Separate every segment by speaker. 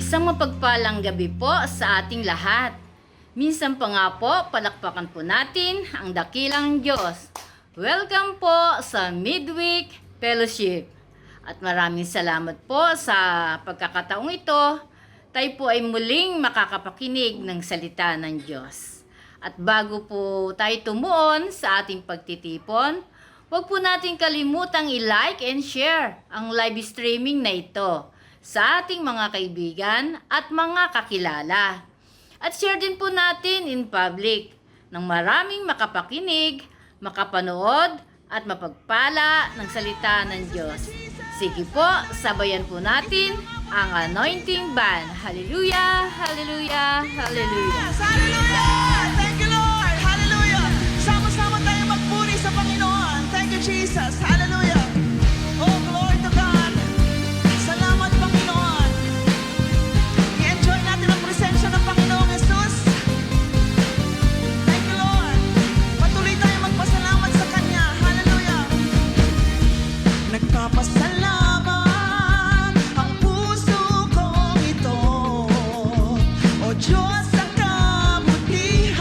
Speaker 1: Isang mapagpalang gabi po sa ating lahat. Minsan pa nga po, palakpakan po natin ang dakilang Diyos. Welcome po sa Midweek Fellowship. At maraming salamat po sa pagkakataong ito. Tayo po ay muling makakapakinig ng salita ng Diyos. At bago po tayo tumuon sa ating pagtitipon, huwag po natin kalimutang i-like and share ang live streaming na ito sa ating mga kaibigan at mga kakilala. At share din po natin in public nang maraming makapakinig, makapanood at mapagpala ng salita ng Diyos. Sige po, sabayan po natin ang anointing band. Hallelujah, hallelujah, hallelujah.
Speaker 2: Hallelujah! Thank you, Lord! Hallelujah! Sama-sama tayo magpuri sa Panginoon. Thank you, Jesus. Hallelujah! Oh, glory to God! Salamat, Panginoon! I-enjoy natin ang presensya ng Panginoong Jesus. Thank you, Lord! Patuloy tayo magpasalamat sa Kanya. Hallelujah! Nagpapasalamat ang puso kong ito. O Diyos, sa kabutihan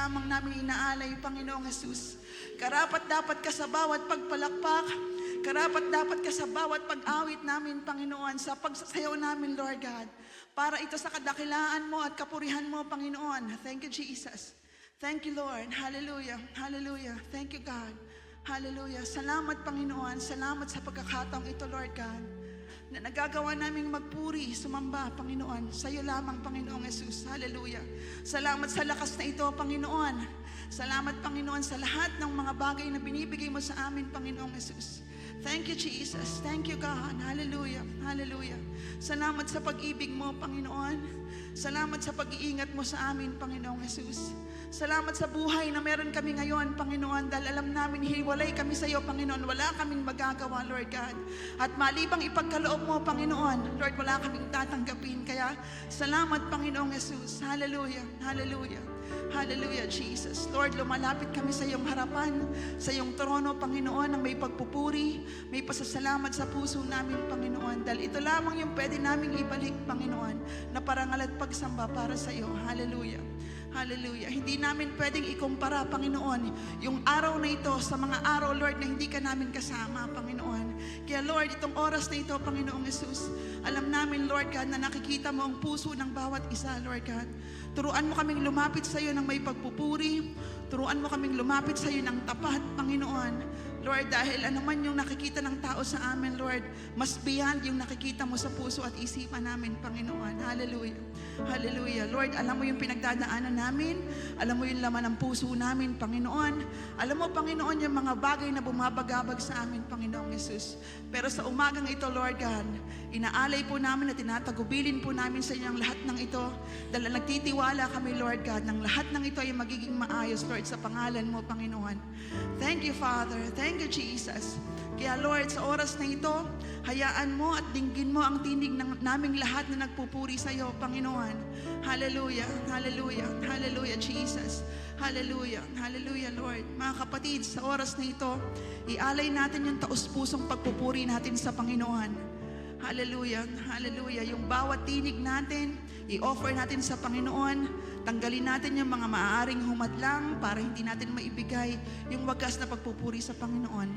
Speaker 2: lamang namin inaalay, Panginoong Jesus. Karapat dapat ka sa bawat pagpalakpak, karapat dapat ka sa bawat pag-awit namin, Panginoon, sa pagsasayaw namin, Lord God. Para ito sa kadakilaan mo at kapurihan mo, Panginoon. Thank you, Jesus. Thank you, Lord. Hallelujah. Hallelujah. Thank you, God. Hallelujah. Salamat, Panginoon. Salamat sa pagkakataong ito, Lord God, na nagagawa naming magpuri, sumamba, Panginoon. Sa iyo lamang, Panginoong Jesus. Hallelujah. Salamat sa lakas na ito, Panginoon. Salamat, Panginoon, sa lahat ng mga bagay na binibigay mo sa amin, Panginoong Jesus. Thank you, Jesus. Thank you, God. Hallelujah. Hallelujah. Salamat sa pag-ibig mo, Panginoon. Salamat sa pag-iingat mo sa amin, Panginoong Jesus. Salamat sa buhay na meron kami ngayon, Panginoon, dahil alam namin hiwalay kami sa iyo, Panginoon. Wala kaming magagawa, Lord God. At malibang ipagkaloob mo, Panginoon, Lord, wala kaming tatanggapin. Kaya salamat, Panginoong Jesus. Hallelujah. Hallelujah. Hallelujah, Jesus. Lord, lumalapit kami sa iyong harapan, sa iyong trono, Panginoon, ng may pagpupuri, may pasasalamat sa puso namin, Panginoon. Dahil ito lamang yung pwede naming ibalik, Panginoon, na parangal at pagsamba para sa iyo. Hallelujah. Hallelujah. Hindi namin pwedeng ikumpara, Panginoon, yung araw na ito sa mga araw, Lord, na hindi ka namin kasama, Panginoon. Kaya, Lord, itong oras na ito, Panginoong Jesus, alam namin, Lord God, na nakikita mo ang puso ng bawat isa, Lord God. Turuan mo kaming lumapit sa iyo ng may pagpupuri. Turuan mo kaming lumapit sa iyo ng tapat, Panginoon. Lord, dahil ano man yung nakikita ng tao sa amin, Lord, mas beyond yung nakikita mo sa puso at isipan namin, Panginoon. Hallelujah. Hallelujah. Lord, alam mo yung pinagdadaanan namin. Alam mo yung laman ng puso namin, Panginoon. Alam mo, Panginoon, yung mga bagay na bumabagabag sa amin, Panginoong Jesus. Pero sa umagang ito, Lord God, inaalay po namin at tinatagubilin po namin sa inyo ang lahat ng ito. Dahil nagtitiwala kami, Lord God, ng lahat ng ito ay magiging maayos, Lord, sa pangalan mo, Panginoon. Thank you, Father. Thank you, Jesus. Kaya, Lord, sa oras na ito, hayaan mo at dinggin mo ang tinig ng naming lahat na nagpupuri sa iyo, Panginoon. Hallelujah. Hallelujah. Hallelujah, Jesus. Hallelujah. Hallelujah, Lord. Mga kapatid, sa oras na ito, ialay natin yung taus-pusong pagpupuri natin sa Panginoon. Hallelujah. Hallelujah. Yung bawat tinig natin, i-offer natin sa Panginoon. Tanggalin natin yung mga maaaring humadlang para hindi natin maibigay yung wagas na pagpupuri sa Panginoon.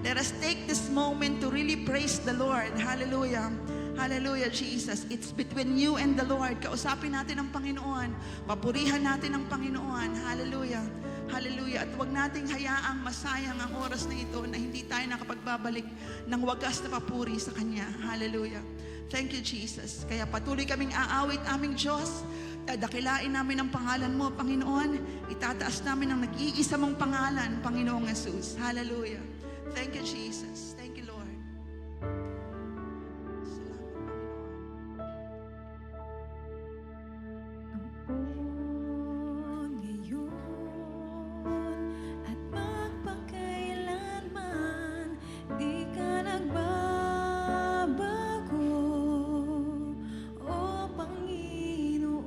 Speaker 2: Let us take this moment to really praise the Lord. Hallelujah. Hallelujah, Jesus. It's between you and the Lord. Kausapin natin ang Panginoon. Papurihan natin ang Panginoon. Hallelujah. Hallelujah. At huwag nating hayaang masayang ang oras na ito na hindi tayo nakapagbabalik ng wagas na papuri sa Kanya. Hallelujah. Thank you, Jesus. Kaya patuloy kaming aawit aming Diyos. Dakilain namin ang pangalan mo, Panginoon. Itataas namin ang nag-iisa mong pangalan, Panginoong Jesus. Hallelujah. Thank you, Jesus. Thank you, Lord. Salamat,
Speaker 3: Noon, ngayon, at magpakailanman, di ka nagbabago, O Panginoon.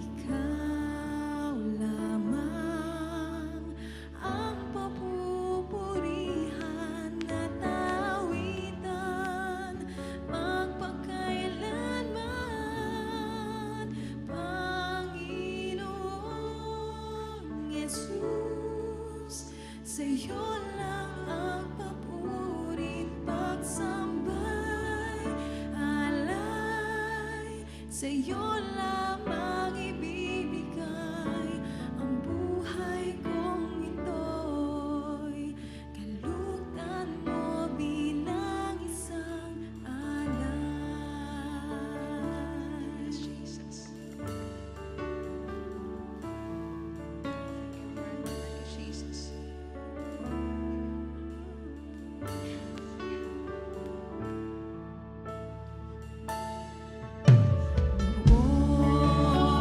Speaker 3: Ikaw lamang ang papupurihan at awitan, magpakailanman, Panginoong Jesus. Sa'yo lang ang papuri't pagsambay, alay, sa'yo lamang ibibigay ang buhay kong ito'y kalugdan mo bilang isang alay.
Speaker 2: Yes, Jesus. Thank you, Jesus.
Speaker 3: Noon,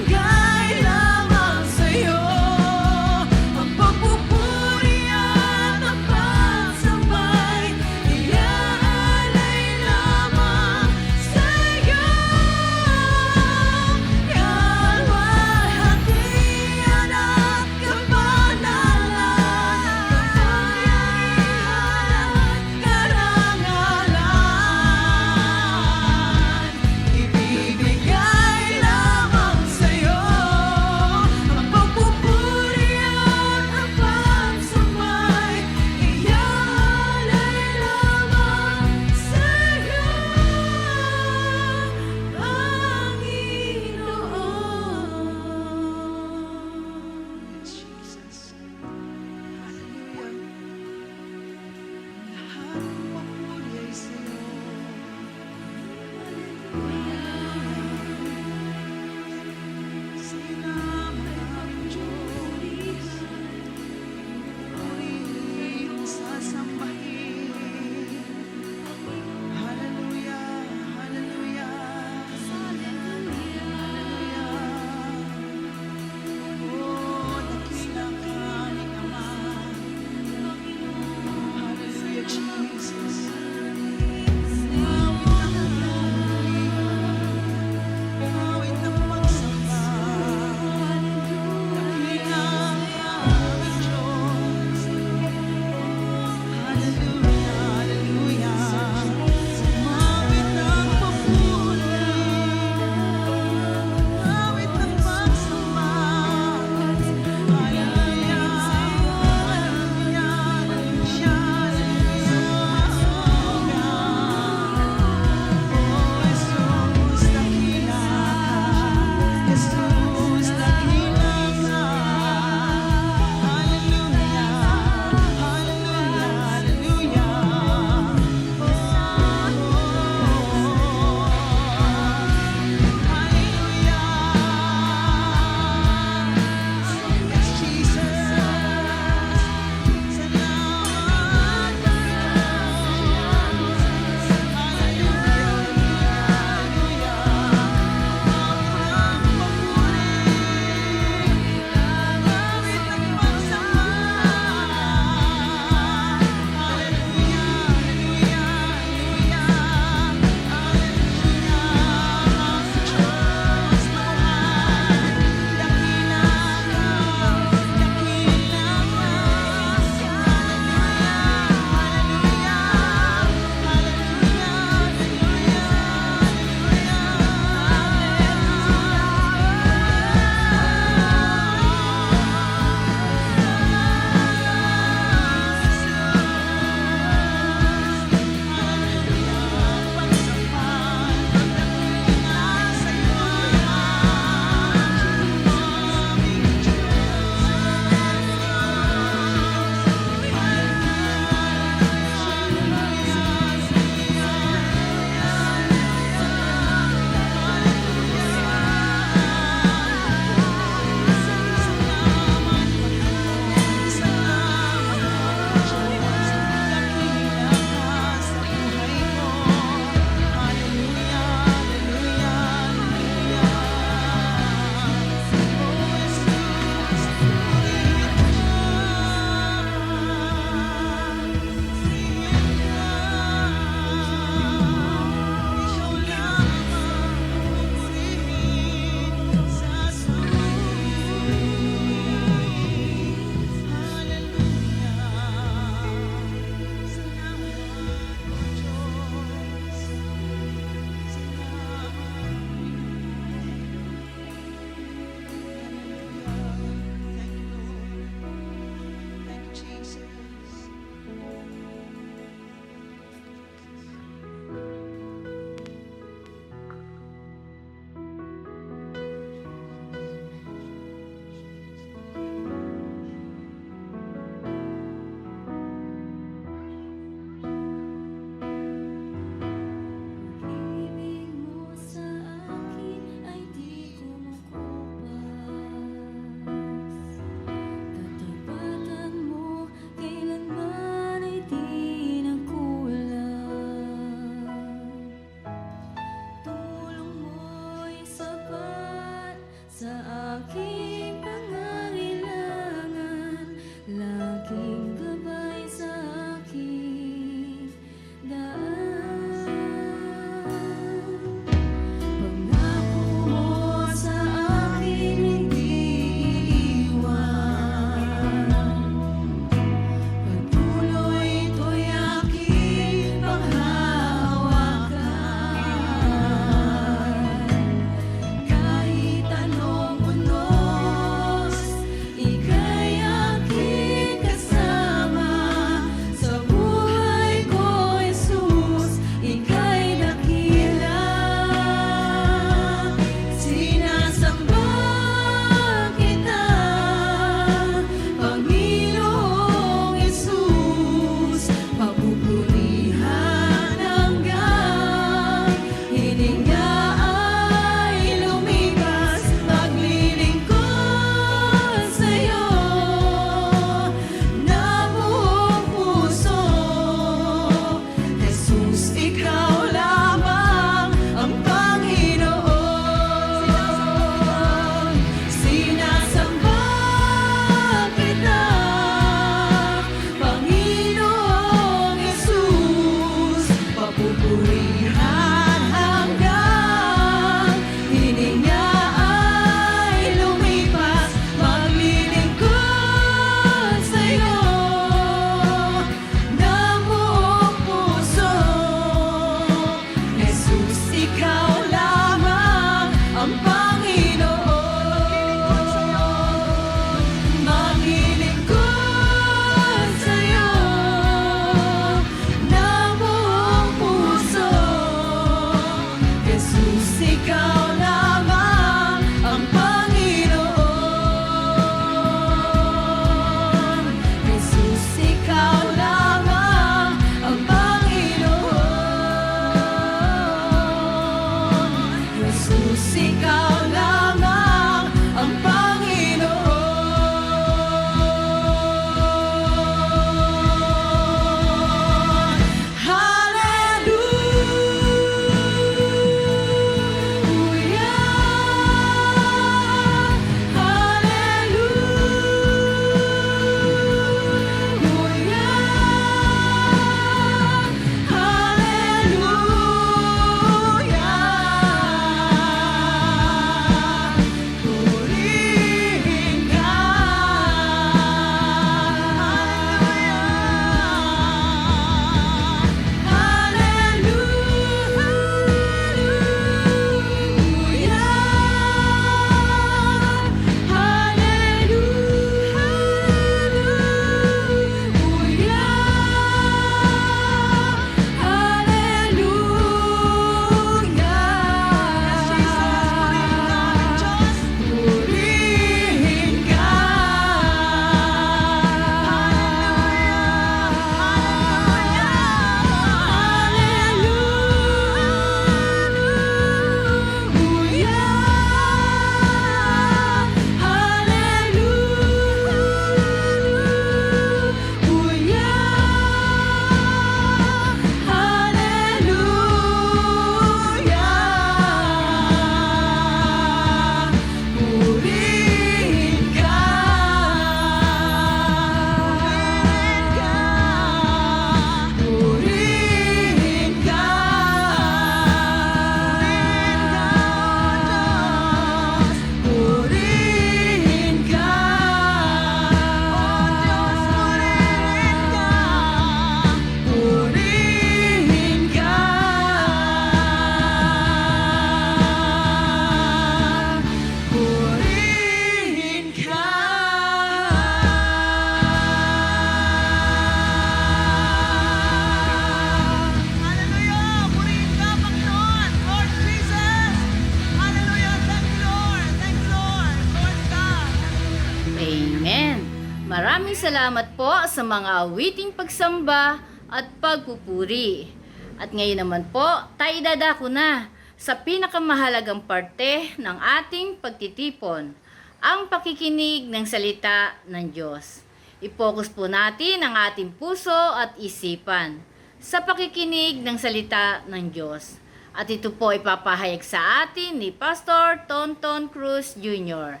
Speaker 1: Maraming salamat po sa mga awiting pagsamba at pagpupuri. At ngayon naman po, tayo dadako na sa pinakamahalagang parte ng ating pagtitipon, ang pakikinig ng salita ng Diyos. I-focus po natin ang ating puso at isipan sa pakikinig ng salita ng Diyos. At ito po ipapahayag sa atin ni Pastor Tonton Cruz Jr.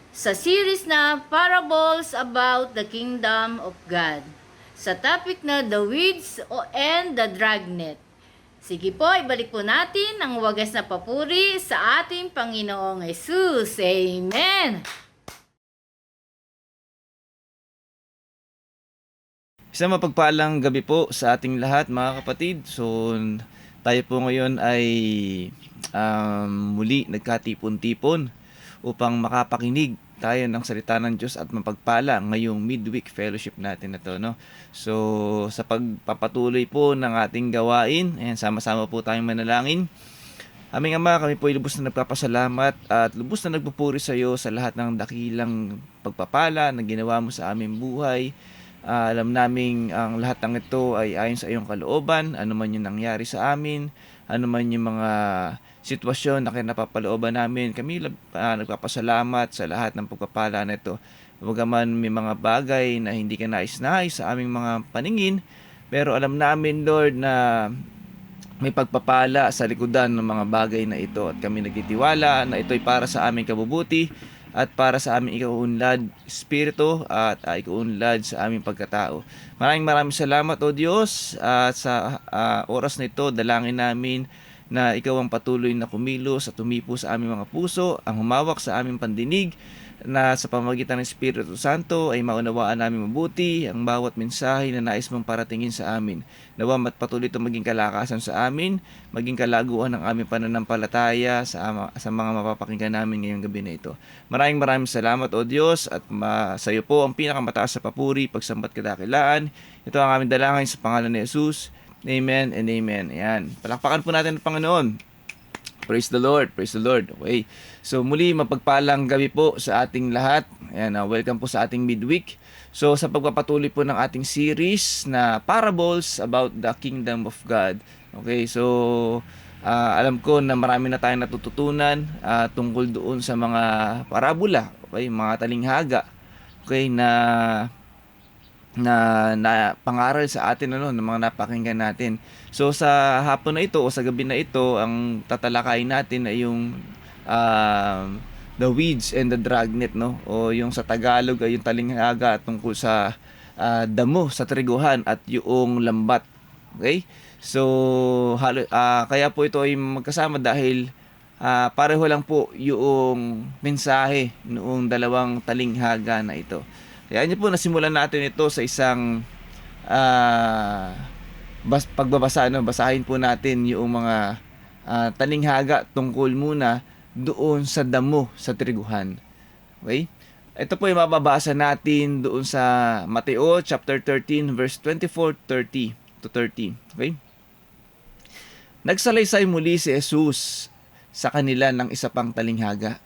Speaker 1: sa series na Parables about the Kingdom of God, sa topic na The Weeds and the Dragnet. Sige po, ibalik po natin ang wagas na papuri sa ating Panginoong Jesus. Amen!
Speaker 4: Isang mapagpalang gabi po sa ating lahat, mga kapatid. So, tayo po ngayon ay muli nagkatipon-tipon upang makapakinig tayo ng salita ng Diyos at mapagpala ngayong midweek fellowship natin na to, no? So, sa pagpapatuloy po ng ating gawain, ayan, sama-sama po tayong manalangin. Aming Ama, kami po ay lubos na nagpapasalamat at lubos na nagpupuri sa iyo sa lahat ng dakilang pagpapala na ginawa mo sa aming buhay. Alam naming ang lahat ng ito ay ayon sa iyong kalooban, ano man yung nangyari sa amin, ano man yung mga sitwasyon na kinapapalooban namin. Kami nagpapasalamat sa lahat ng pagpapala na ito. Bagaman may mga bagay na hindi ka nais-nais sa aming mga paningin, pero alam namin, Lord, na may pagpapala sa likodan ng mga bagay na ito at kami nagtitiwala na ito'y para sa aming kabubuti at para sa aming ikaunlad espiritu at ikaunlad sa aming pagkatao. Maraming salamat, O Diyos, at sa oras na ito, dalangin namin na ikaw ang patuloy na kumilos at tumipo sa aming mga puso, ang humawak sa aming pandinig, na sa pamamagitan ng Espiritu Santo ay maunawaan namin mabuti ang bawat mensahe na nais mong paratingin sa amin. Nawa patuloy ito maging kalakasan sa amin, maging kalaguan ng aming pananampalataya sa mga mapapakinggan namin ngayong gabi na ito. Maraming salamat, O Diyos, at sa iyo po ang pinakamataas sa papuri, pagsambat kadakilaan. Ito ang aming dalangin sa pangalan ni Jesus. Amen and amen. Ayan. Palakpakan po natin ang Panginoon. Praise the Lord. Praise the Lord. Okay. So muli, mapagpalang gabi po sa ating lahat. Ayan, welcome po sa ating midweek. So sa pagpapatuloy po ng ating series na Parables about the Kingdom of God. Okay, so alam ko na marami na tayong natututunan tungkol doon sa mga parabola, okay, mga talinghaga, okay, na pangaral sa atin ng mga napakinggan natin. So sa hapon na ito o sa gabi na ito, ang tatalakayin natin ay yung The Weeds and the Dragnet, no? O yung sa Tagalog ay yung talinghaga tungkol sa damo sa triguhan at yung lambat. Okay? So kaya po ito ay magkasama dahil pareho lang po yung mensahe noong dalawang talinghaga na ito. Kaya niyo po nasimulan natin ito sa isang pagbabasa, no? Basahin po natin yung mga talinghaga tungkol muna doon sa damo sa triguhan. Okay? Ito po yung mababasa natin doon sa Mateo chapter 13 verse 24-30 to 30. Okay? Nagsalaysay muli si Jesus sa kanila ng isa pang talinghaga.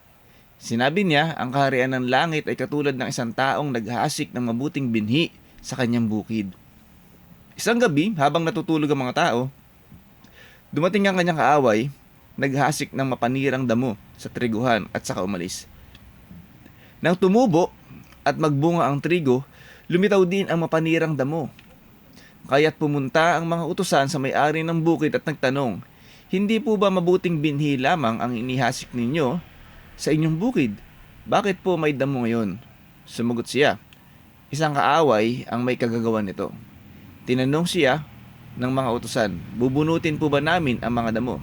Speaker 4: Sinabi niya, ang kaharian ng langit ay katulad ng isang taong naghasik ng mabuting binhi sa kanyang bukid. Isang gabi, habang natutulog ang mga tao, dumating ang kanyang kaaway, naghasik ng mapanirang damo sa triguhan at saka umalis. Nang tumubo at magbunga ang trigo, lumitaw din ang mapanirang damo. Kaya't pumunta ang mga utusan sa may-ari ng bukid at nagtanong, hindi po ba mabuting binhi lamang ang inihasik ninyo sa inyong bukid? Bakit po may damo ngayon? Sumagot siya, isang kaaway ang may kagagawan nito. Tinanong siya ng mga utusan, bubunutin po ba namin ang mga damo?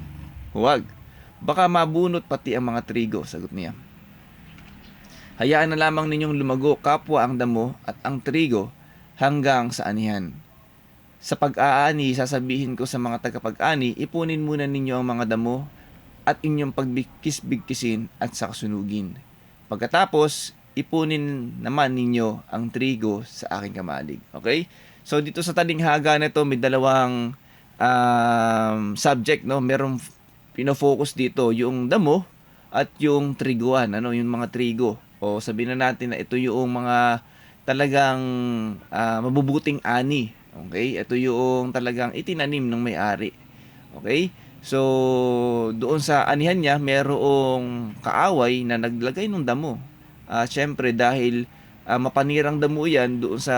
Speaker 4: Huwag, baka mabunot pati ang mga trigo, sagot niya. Hayaan na lamang ninyong lumago kapwa ang damo at ang trigo hanggang sa anihan. Sa pag-aani, sasabihin ko sa mga tagapag-ani, ipunin muna ninyo ang mga damo at inyong pagbigkis-bigkisin at sakasunugin. Pagkatapos, ipunin naman ninyo ang trigo sa aking kamalig. Okay? So dito sa talinghaga na ito, may dalawang subject, no? Merong pinofocus dito yung damo at yung triguan, ano, yung mga trigo. O sabihin na natin na ito yung mga talagang mabubuting ani. Okay? Ito yung talagang itinanim ng may-ari. Okay? So, doon sa anihan niya, merong kaaway na naglagay ng damo. Siyempre, dahil mapanirang damo yan doon sa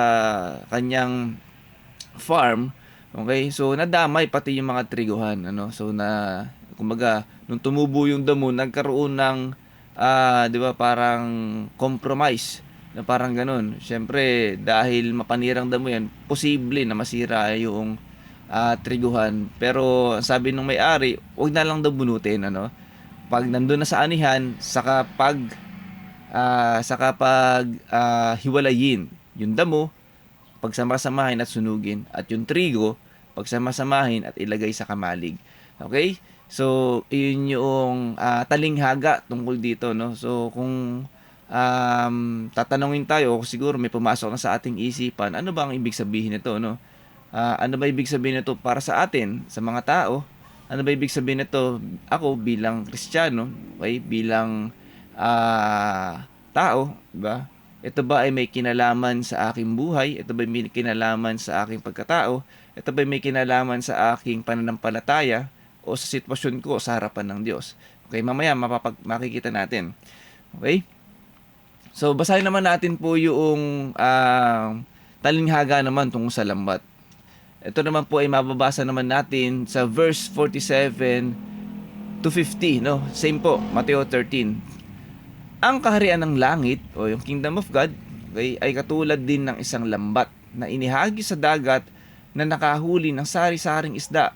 Speaker 4: kanyang farm, okay? So, nadamay pati yung mga triguhan, ano? So, kumbaga, nung tumubo yung damo, nagkaroon ng, di ba, parang compromise, na parang ganun. Siyempre, dahil mapanirang damo yan, posible na masira yung triguhan. Pero sabi ng may-ari, wag na lang daw bunutin, ano. Pag nandun na sa anihan, saka pag hiwalayin yung damo, pagsamasamahin at sunugin, at yung trigo pagsamasamahin at ilagay sa kamalig. Okay? So, yun yung talinghaga tungkol dito, no. So, kung tatanungin tayo, siguro may pumasok na sa ating isipan, ano ba ang ibig sabihin nito, no? Ano ba ibig sabihin nito para sa atin, sa mga tao? Ano ba ibig sabihin nito ako bilang Kristiyano, okay, bilang tao, diba? Ito ba ay may kinalaman sa aking buhay? Ito ba ay may kinalaman sa aking pagkatao? Ito ba ay may kinalaman sa aking pananampalataya o sa sitwasyon ko sa harapan ng Diyos? Okay, mamaya makikita natin. Okay? So, basahin naman natin po yung talinghaga naman tungkol sa lambat. Ito naman po ay mababasa naman natin sa verse 47 to 50, no? Same po, Mateo 13. Ang kaharian ng langit o yung kingdom of God, okay, ay katulad din ng isang lambat na inihagi sa dagat na nakahuli ng sari-saring isda.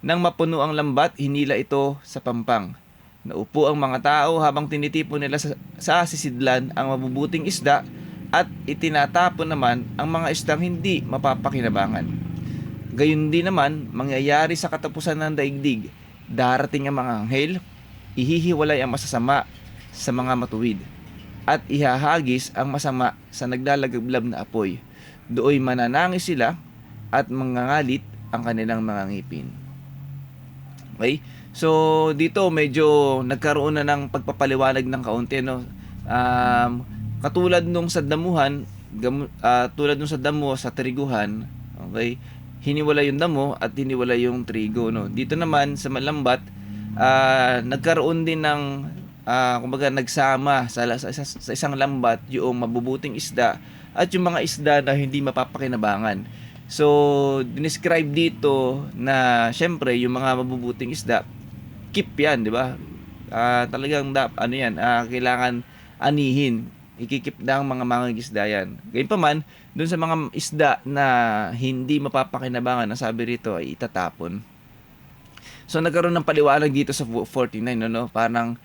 Speaker 4: Nang mapuno ang lambat, hinila ito sa pampang. Naupo ang mga tao habang tinitipon nila sa sisidlan ang mabubuting isda at itinatapon naman ang mga isdang hindi mapapakinabangan. Gayun din naman, mangyayari sa katapusan ng daigdig. Darating ang mga anghel, ihihiwalay ang masasama sa mga matuwid, at ihahagis ang masama sa naglalagablab na apoy. Dooy mananangis sila at mangangalit ang kanilang mga ngipin. Okay? So, dito medyo nagkaroon na ng pagpapaliwanag ng kaunti, no? Katulad nung sa damuhan, tulad nung sa damo sa triguhan, okay? Hiniwala yung damo at hiniwala yung trigo, no. Dito naman sa malambat, nagkaroon din ng kumbaga nagsama sa isang lambat yung mabubuting isda at yung mga isda na hindi mapapakinabangan. So, dinescribe dito na syempre yung mga mabubuting isda, keep yan, di ba? Talagang kailangan anihin. Ikikip na ang mga mangingisda yan. Gayunpaman, dun sa mga isda na hindi mapapakinabangan, ang sabi rito ay itatapon. So, nagkaroon ng paliwanag dito sa 49, no? Parang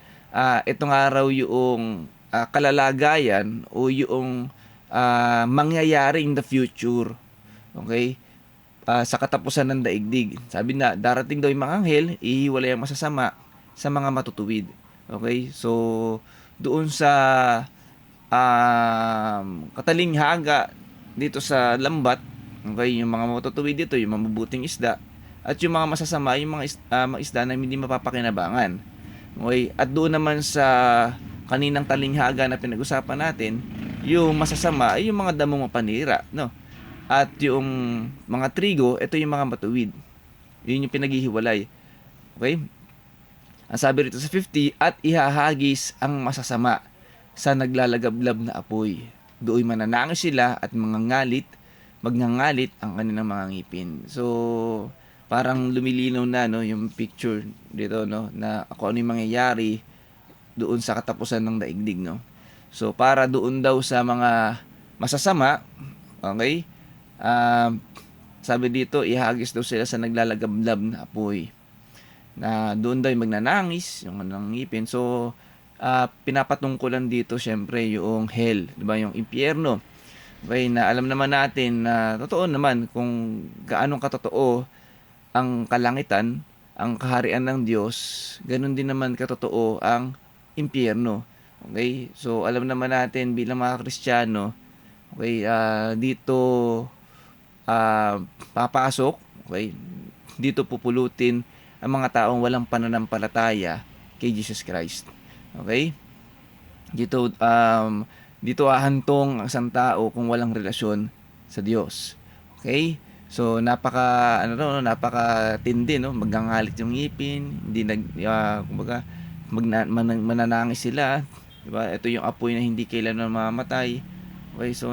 Speaker 4: itong araw yung kalalagayan o yung mangyayari in the future. Okay? Sa katapusan ng daigdig. Sabi na, darating daw yung mga anghel, ihiwalay ang masasama sa mga matutuwid. Okay? So, doon sa katalinghaga dito sa lambat, okay, yung mga matutuwid dito, yung mabubuting isda, at yung mga masasama, yung mga isda na hindi mapapakinabangan. Okay? At doon naman sa kaninang talinghaga na pinag-usapan natin, yung masasama ay yung mga damong mapanira, no? At yung mga trigo, ito yung mga matuwid. Yun yung pinaghihiwalay. Okay? Ang sabi rito sa 50, at ihahagis ang masasama sa naglalagablab na apoy. Doon mananangis sila at magngangalit ang kanilang mga ngipin. So, parang lumilinaw na, no, yung picture dito, no, na kung ano yung mangyayari doon sa katapusan ng daigdig, no. So, para doon daw sa mga masasama, okay, sabi dito, ihagis daw sila sa naglalagablab na apoy. Na doon daw yung magnanangis, yung kanilang ngipin. So, pinapatungkulan dito syempre yung hell, di ba, yung impyerno. Okay, na alam naman natin na totoo naman kung gaano katotoo ang kalangitan, ang kaharian ng Diyos, ganun din naman katotoo ang impyerno. Okay? So alam naman natin bilang mga Kristiyano, okay, dito papasok, okay? Dito pupulutin ang mga taong walang pananampalataya kay Jesus Christ. Okay? Dito dito hahantong ang isang tao kung walang relasyon sa Diyos. Okay? So napakatindi, no? Magngangalit yung ngipin, hindi kumbaga mananangis sila, 'di ba? Ito yung apoy na hindi kailanman mamamatay. Okay, so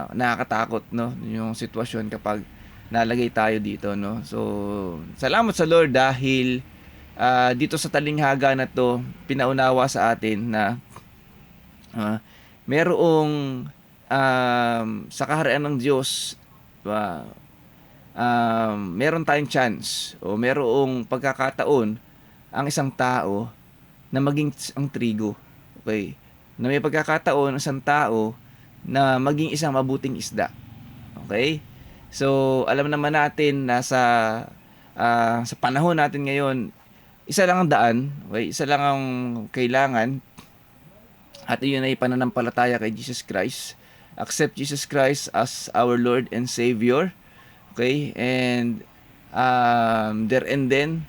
Speaker 4: nakakatakot, no, yung sitwasyon kapag nalagay tayo dito, no. So salamat sa Lord dahil dito sa talinghaga na to pinaunawa sa atin na merong sa kaharian ng Diyos, meron tayong chance o merong pagkakataon ang isang tao na maging ang trigo. Okay? Na may pagkakataon ang isang tao na maging isang mabuting isda. Okay? So, alam naman natin na sa panahon natin ngayon, isa lang ang daan, okay? Isa lang ang kailangan, at iyon ay pananampalataya kay Jesus Christ. Accept Jesus Christ as our Lord and Savior. Okay? And there and then,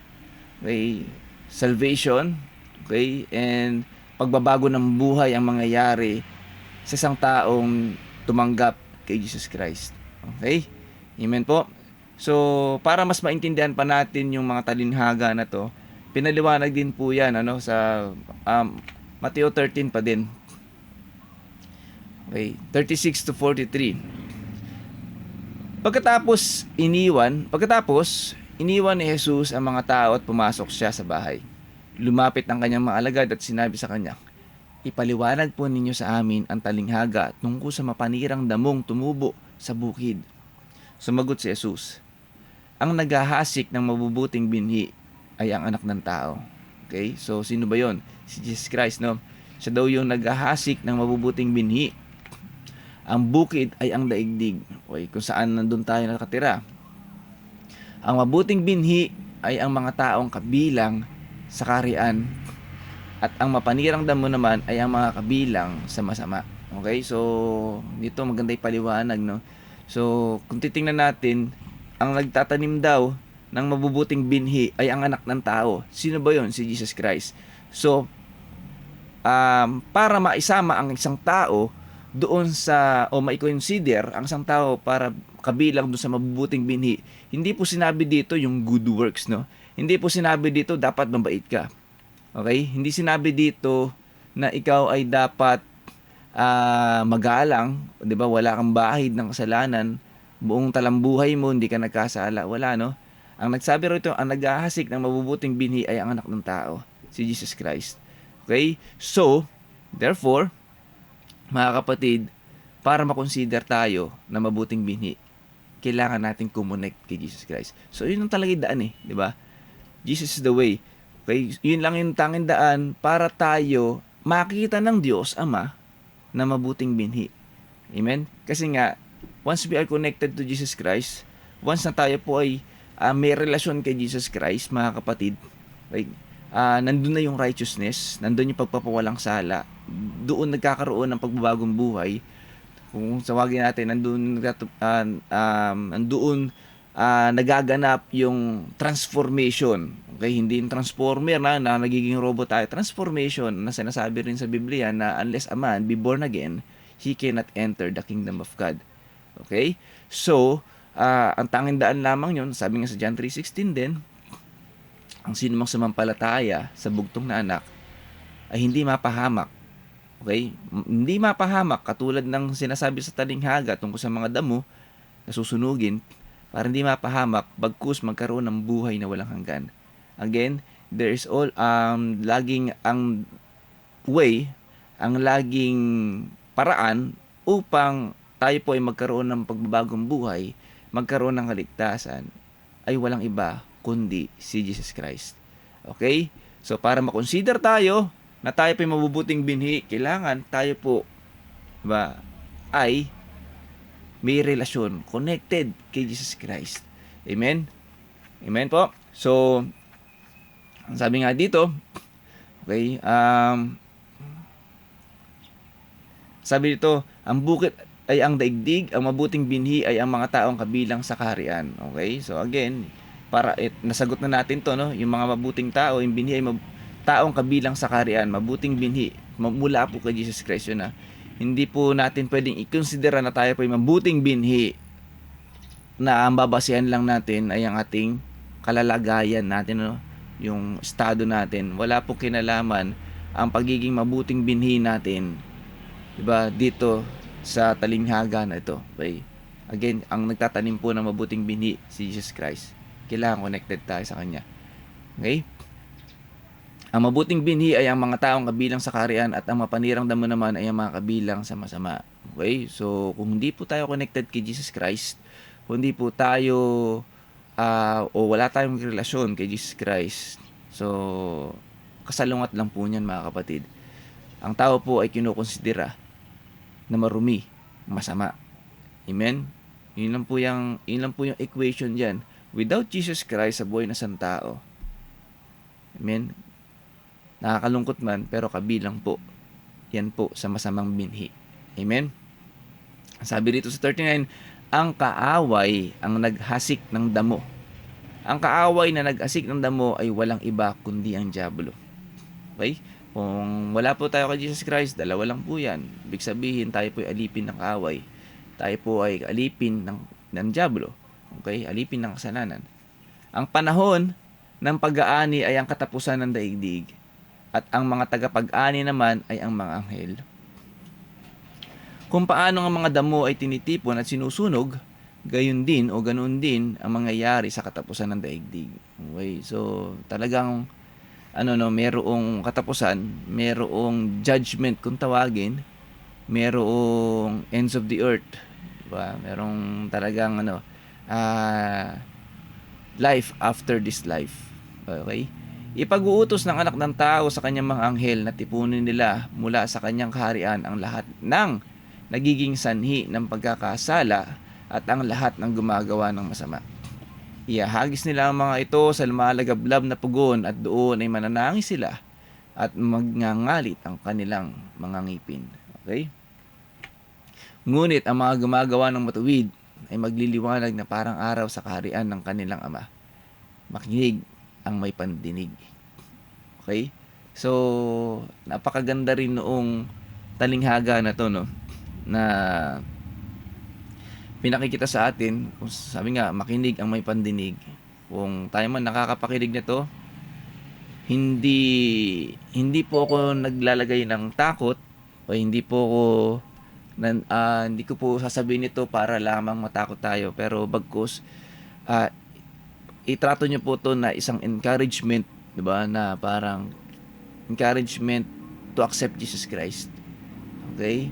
Speaker 4: okay, salvation, okay? And pagbabago ng buhay ang mangyayari sa isang taong tumanggap kay Jesus Christ. Okay? Amen po. So, para mas maintindihan pa natin yung mga talinhaga na to, pinaliwanag din po yan sa Mateo 13 pa din. Okay, 36 to 43. Pagkatapos iniwan ni Jesus ang mga tao at pumasok siya sa bahay. Lumapit ang kanyang mga alagad at sinabi sa kanya, "Ipaliwanag po ninyo sa amin ang talinghaga tungkol sa mapanirang damong tumubo sa bukid." Sumagot si Jesus, "Ang naghahasik ng mabubuting binhi ay ang anak ng tao." Okay? So, sino ba yon? Si Jesus Christ, no? Siya daw yung naghahasik ng mabubuting binhi. Ang bukid ay ang daigdig. Okay? Kung saan nandun tayo nakatira. Ang mabuting binhi ay ang mga taong kabilang sa kaharian. At ang mapanirang damo naman ay ang mga kabilang sa masama. Okay? So, dito maganda yung paliwanag, no? So, kung titingnan natin, ang nagtatanim daw ng mabubuting binhi ay ang anak ng tao. Sino ba yon? Si Jesus Christ. So, para maisama ang isang tao doon sa, o mai-consider ang isang tao para kabilang doon sa mabubuting binhi, hindi po sinabi dito yung good works, no? Hindi po sinabi dito dapat mabait ka. Okay? Hindi sinabi dito na ikaw ay dapat magalang, 'di ba? Wala kang bahid ng kasalanan, buong talambuhay mo hindi ka nagkasala, wala, no? Ang nagsabi rito, ang naghahasik ng mabubuting binhi ay ang anak ng tao, si Jesus Christ. Okay? So, therefore, mga kapatid, para makonsider tayo na mabuting binhi, kailangan natin kumonect kay Jesus Christ. So, yun ang talaga yung daan, di ba? Jesus is the way. Okay? Yun lang yung tanging daan para tayo makita ng Diyos Ama na mabuting binhi. Amen? Kasi nga, once we are connected to Jesus Christ, once na tayo po ay may relasyon kay Jesus Christ, mga kapatid, right? Nandun na yung righteousness, nandun yung pagpapawalang sala, doon nagkakaroon ng pagbabagong buhay. Kung tawagin natin, nandoon nagaganap yung transformation. Okay, hindi yung transformer na nagiging robot tayo. Transformation na sinasabi rin sa Biblia na unless a man be born again, he cannot enter the kingdom of God. Okay? So, ang tanging daan lamang yun, sabi nga sa John 3:16 din, ang sinumang sumampalataya sa bugtong na anak ay hindi mapahamak. Okay? Hindi mapahamak katulad ng sinasabi sa talinghaga tungkol sa mga damo na susunugin, para hindi mapahamak bagkus magkaroon ng buhay na walang hanggan. Again, there is laging ang way, ang laging paraan upang tayo po ay magkaroon ng pagbabagong buhay, magkaroon ng kaligtasan, ay walang iba kundi si Jesus Christ. Okay? So, para makonsider tayo na tayo po ay mabubuting binhi, kailangan tayo po ay may relasyon, connected kay Jesus Christ. Amen? Amen po? So, sabi nga dito, okay, sabi dito, ang bukid ay ang daigdig, ang mabuting binhi ay ang mga taong kabilang sa kaharian. Okay? So again, nasagot na natin to, no? Yung mga mabuting tao, yung binhi ay taong kabilang sa kaharian, mabuting binhi, mula po kay Jesus Christ yun na. Hindi po natin pwedeng i-considera na tayo po ay mabuting binhi na ang babasihan lang natin ay ang ating kalalagayan natin, no? Yung estado natin. Wala po kinalaman ang pagiging mabuting binhi natin, 'di ba, dito sa talinghaga na ito. Okay? Again, ang nagtatanim po ng mabuting binhi si Jesus Christ. Kailangan connected tayo sa kanya. Okay? Ang mabuting binhi ay ang mga taong kabilang sa kaharian at ang mapanirang damo naman ay ang mga kabilang sa masama. Okay? So, kung hindi po tayo connected kay Jesus Christ, kung hindi po tayo o wala tayong relasyon kay Jesus Christ, so, kasalungat lang po niyan, mga kapatid. Ang tao po ay kinukonsidera na marumi, masama. Amen? Yun lang po yung equation diyan. Without Jesus Christ sa buhay na isang tao. Amen? Nakakalungkot man, pero kabilang po. Yan po sa masamang binhi. Amen? Sabi dito sa 39, ang kaaway ang naghasik ng damo. Ang kaaway na naghasik ng damo ay walang iba kundi ang dyablo. Okay? Kung wala po tayo kay Jesus Christ, dalawa lang po yan. Ibig sabihin, tayo po ay alipin ng kaaway. Tayo po ay alipin ng dyablo. Okay? Alipin ng kasalanan. Ang panahon ng pag-aani ay ang katapusan ng daigdig. At ang mga tagapag-ani naman ay ang mga anghel. Kung paano ang mga damo ay tinitipon at sinusunog, gayon din o ganoon din ang mangyayari sa katapusan ng daigdig. Okay? So, talagang merong katapusan, merong judgment kung tawagin, merong ends of the earth, diba? Merong talagang life after this life. Okay? Ipag-uutos ng anak ng tao sa kanyang mga anghel na tipunin nila mula sa kanyang kaharian ang lahat ng nagiging sanhi ng pagkakasala at ang lahat ng gumagawa ng masama. Iahagis nila ang mga ito sa lumalagablab na pugon at doon ay mananangis sila at magngangalit ang kanilang mga ngipin. Okay? Ngunit ang mga gumagawa ng matuwid ay magliliwanag na parang araw sa kaharian ng kanilang Ama. Makinig ang may pandinig. Okay? So, napakaganda rin noong talinghaga na to, no? Na pinakikita sa atin, kung sabi nga, makinig ang may pandinig. Kung tayo man nakakapakinig na to, hindi po ako naglalagay ng takot o hindi ko po sasabihin ito para lamang matakot tayo, pero bagkus itrato niyo po to na isang encouragement, 'di ba? Na parang encouragement to accept Jesus Christ. Okay?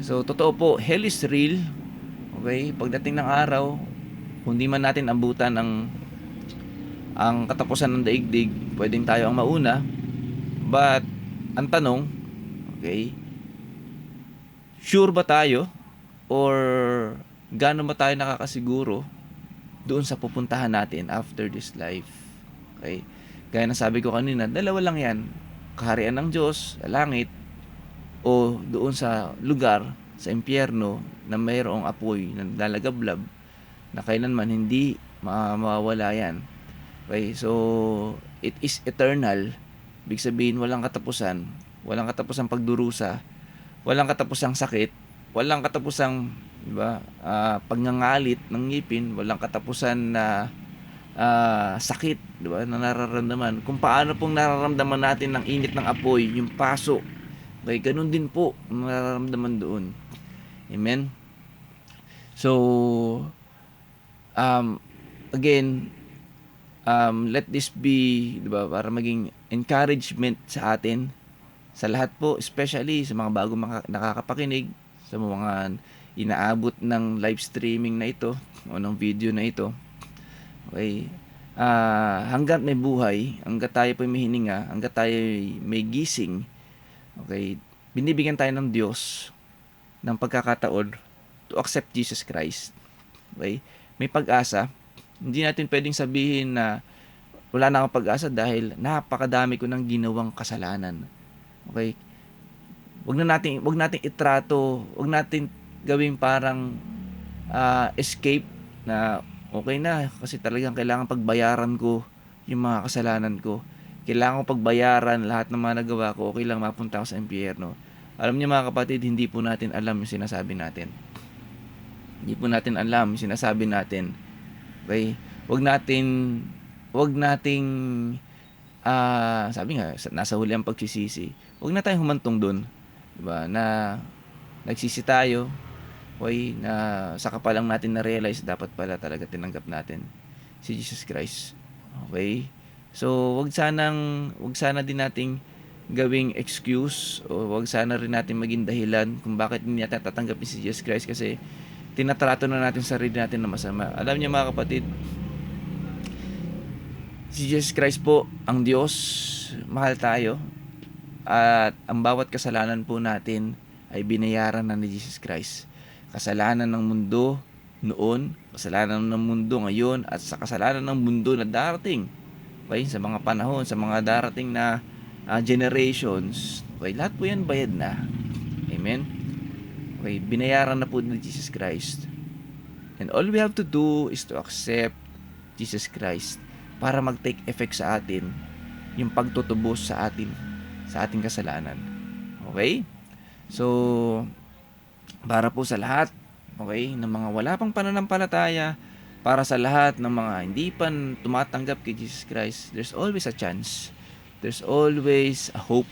Speaker 4: So totoo po, hell is real. Okay? Pagdating ng araw, kung di man natin abutan ang katapusan ng daigdig, pwedeng tayo ang mauna. But ang tanong, okay, sure ba tayo or gaano ba tayo nakakasiguro doon sa pupuntahan natin after this life? Okay? Gaya na sabi ko kanina, dalawa lang yan. Kaharian ng Diyos sa langit o doon sa lugar, sa impyerno na mayroong apoy na lalagablab na kailanman hindi mawawala yan. Okay? So, it is eternal. Ibig sabihin, walang katapusan. Walang katapusang pagdurusa. Walang katapusang sakit. Walang katapusang, diba, pagngangalit ng ngipin. Walang katapusan na sakit, diba, na nararamdaman. Kung paano pong nararamdaman natin ng init ng apoy, yung paso. Okay, ganun din po nararamdaman doon. Amen? So, again, let this be, diba, para maging encouragement sa atin, sa lahat po, especially sa mga bagong nakakapakinig, sa mga inaabot ng live streaming na ito o ng video na ito. Okay? Hanggat may buhay, hanggat tayo po may hininga, hanggat tayo may gising, okay, binibigyan tayo ng Diyos ng pagkakataon to accept Jesus Christ. Okay? May pag-asa. Hindi natin pwedeng sabihin na wala na akong pag-asa dahil napakadami ko ng ginawang kasalanan. Okay? Wag nating itrato, wag nating gawing parang escape na okay na kasi talagang kailangan pagbayaran ko yung mga kasalanan ko. kailangan ko pagbayaran lahat ng mga nagawa ko, okay lang mapunta ako sa impyerno. Alam niyo mga kapatid, hindi po natin alam yung sinasabi natin. Hindi po natin alam yung sinasabi natin. Okay? Wag nating sabi nga, nasa huli ang pagsisisi. Wag na tayong humantong doon. Diba? Na nagsisi tayo, okay, na saka pa lang natin na-realize dapat pala talaga tinanggap natin si Jesus Christ. Okay? So, wag sana din nating gawing excuse o wag sana rin natin maging dahilan kung bakit hindi natin tatanggapin si Jesus Christ kasi tinatrato na natin sarili natin na masama. Alam niyo mga kapatid, si Jesus Christ po ang Diyos, mahal tayo, at ang bawat kasalanan po natin ay binayaran na ni Jesus Christ. Kasalanan ng mundo noon, kasalanan ng mundo ngayon, at sa kasalanan ng mundo na darating, okay, sa mga panahon, sa mga darating na generations, okay, lahat po yan bayad na. Amen? Okay, binayaran na po ni Jesus Christ. And all we have to do is to accept Jesus Christ para mag-take effect sa atin yung pagtutubos sa ating kasalanan. Okay? So, para po sa lahat, okay, ng mga wala pang pananampalataya, para sa lahat ng mga hindi pa tumatanggap kay Jesus Christ, there's always a chance. There's always a hope.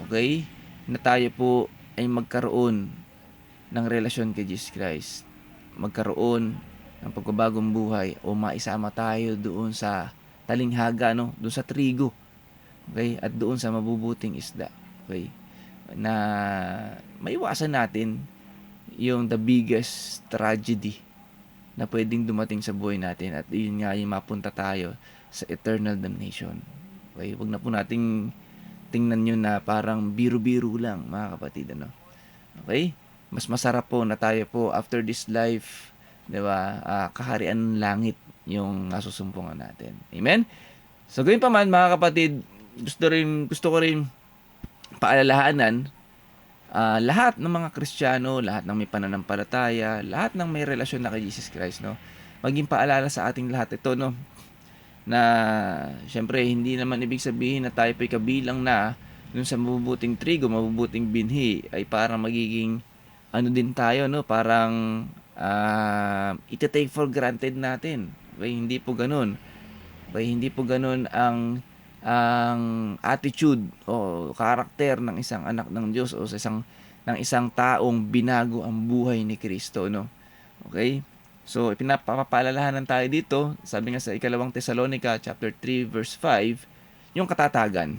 Speaker 4: Okay? Na tayo po ay magkaroon ng relasyon kay Jesus Christ. Magkaroon ng pagkabagong buhay o maisama tayo doon sa talinghaga, no? Doon sa trigo. Okay? At doon sa mabubuting isda. Okay? Na maiwasan natin yung the biggest tragedy na pwedeng dumating sa buhay natin, at yun nga yung mapunta tayo sa eternal damnation. Okay? Huwag na po nating tingnan yun na parang biro-biro lang, mga kapatid, ano? Okay? Mas masarap po na tayo po after this life, 'di ba? Kaharian ng langit yung nasusumpungan natin. Amen. So gayun pa man mga kapatid, gusto ko rin paalalahanan lahat ng mga Kristiyano, lahat ng may pananampalataya, lahat ng may relasyon na kay Jesus Christ, no? Maging paalala sa ating lahat ito, no? Na syempre hindi naman ibig sabihin na tayo po'y kabilang na dun sa mabubuting trigo, mabubuting binhi, ay parang magiging ano din tayo, no? Parang iti-take for granted natin. Okay, hindi po ganoon. Okay, hindi po ganoon ang attitude o karakter ng isang anak ng Diyos o ng isang taong binago ang buhay ni Kristo, no? Okay? So, pinapapaalalahanan tayo dito, sabi nga sa 2 Thessalonica chapter 3 verse 5, yung katatagan.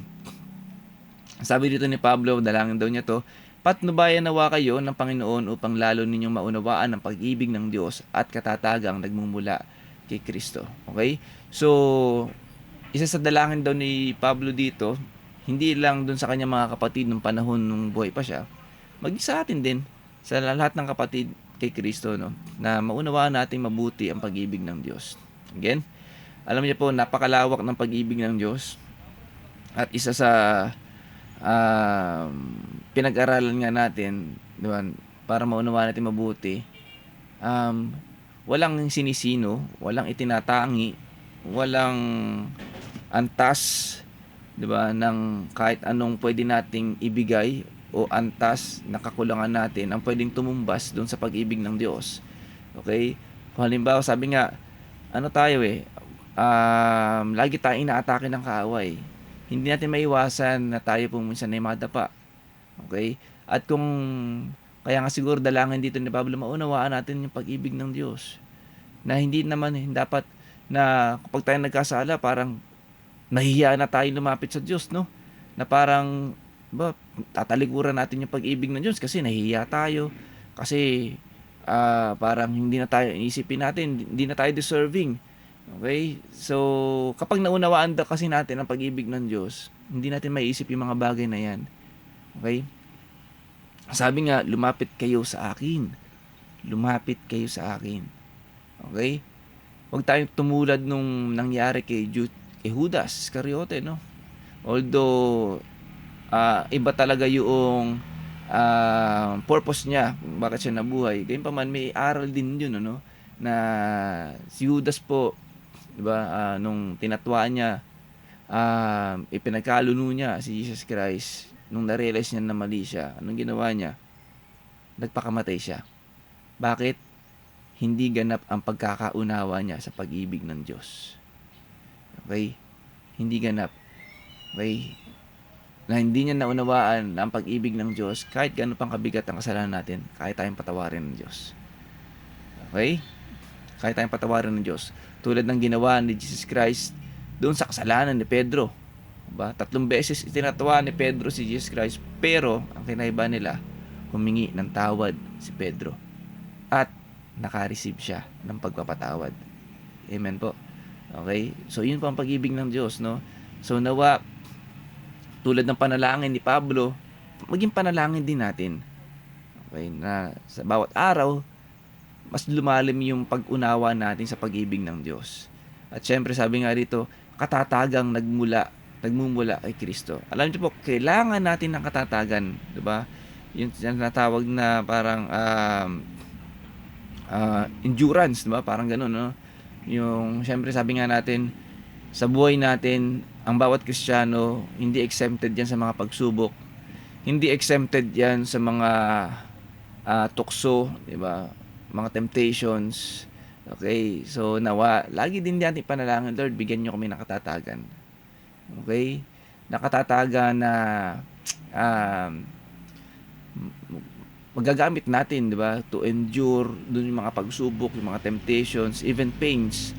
Speaker 4: Sabi dito ni Pablo, dalangin daw niya to, patnubayan nawa kayo ng Panginoon upang lalo ninyong maunawaan ang pag-ibig ng Diyos at katatagang nagmumula kay Kristo. Okay? So, isa sa dalangin daw ni Pablo dito, hindi lang dun sa kanyang mga kapatid nung panahon nung buhay pa siya, maging sa atin din, sa lahat ng kapatid kay Kristo, no, na maunawaan natin mabuti ang pag-ibig ng Diyos. Again, alam niyo po, napakalawak ng pag-ibig ng Diyos, at isa sa pinag-aralan nga natin, diba, para maunawaan natin mabuti, walang sinisino, walang itinatangi, walang antas, 'di ba, ng kahit anong pwede nating ibigay o antas na kakulangan natin ang pwedeng tumumbas doon sa pag-ibig ng Diyos. Okay? Kung halimbawa, sabi nga, ano tayo lagi tayong inaatake ng kaaway. Hindi natin maiwasan na tayo po minsan ay madapa. Okay? At kung kaya nga siguro dalangin dito ni Pablo, maunawaan natin yung pag-ibig ng Diyos. Na hindi naman dapat na kapag tayo nagkasala, parang nahihiya na tayo lumapit sa Diyos, no? Na parang, tatalikuran natin yung pag-ibig ng Diyos kasi nahihiya tayo. Kasi, parang hindi na tayo, isipin natin, hindi na tayo deserving. Okay? So, kapag naunawaan kasi natin ang pag-ibig ng Diyos, hindi natin maiisip yung mga bagay na yan. Okay? Sabi nga, lumapit kayo sa akin. Lumapit kayo sa akin. Okay? Huwag tayong tumulad nung nangyari kay Judas Iscariote, no? Although iba talaga yung purpose niya, bakit siya nabuhay. Gayun pa man, may aral din yun, no? Na si Judas po, 'di ba, nung tinatwa niya ipinagkaluno niya si Jesus Christ, nung na-realize niya na mali siya, anong ginawa niya? Nagpakamatay siya. Bakit? Hindi ganap ang pagkakaunawa niya sa pag-ibig ng Diyos. Okay? Hindi ganap. Okay? Na hindi niya naunawaan na ang pag-ibig ng Diyos, kahit gano'n pang kabigat ang kasalanan natin, kaya tayong patawarin ng Diyos. Okay? Kaya tayong patawarin ng Diyos. Tulad ng ginawa ni Jesus Christ doon sa kasalanan ni Pedro. Diba? 3 beses itinatawa ni Pedro si Jesus Christ, pero ang kinaiba nila, humingi ng tawad si Pedro. At naka-receive siya ng pagpapatawad. Amen po. Okay? So, yun po ang pag-ibig ng Diyos, no? So, nawa, tulad ng panalangin ni Pablo, maging panalangin din natin. Okay? Na sa bawat araw, mas lumalim yung pag-unawa natin sa pag-ibig ng Diyos. At syempre, sabi nga dito, katatagang nagmumula kay Kristo. Alam niyo po, kailangan natin ng katatagan, 'di ba? Yung tinatawag na parang endurance, 'di ba? Parang ganoon, no? Yung syempre sabi nga natin, sa buhay natin, ang bawat Kristiyano hindi exempted 'yan sa mga pagsubok. Hindi exempted 'yan sa mga tukso, 'di ba? Mga temptations. Okay? So nawa, lagi din natin panalangin, Lord, bigyan niyo kami ng katatagan. Okay? Nakatatagan na magagamit natin, 'di ba? To endure dun yung mga pagsubok, yung mga temptations, even pains,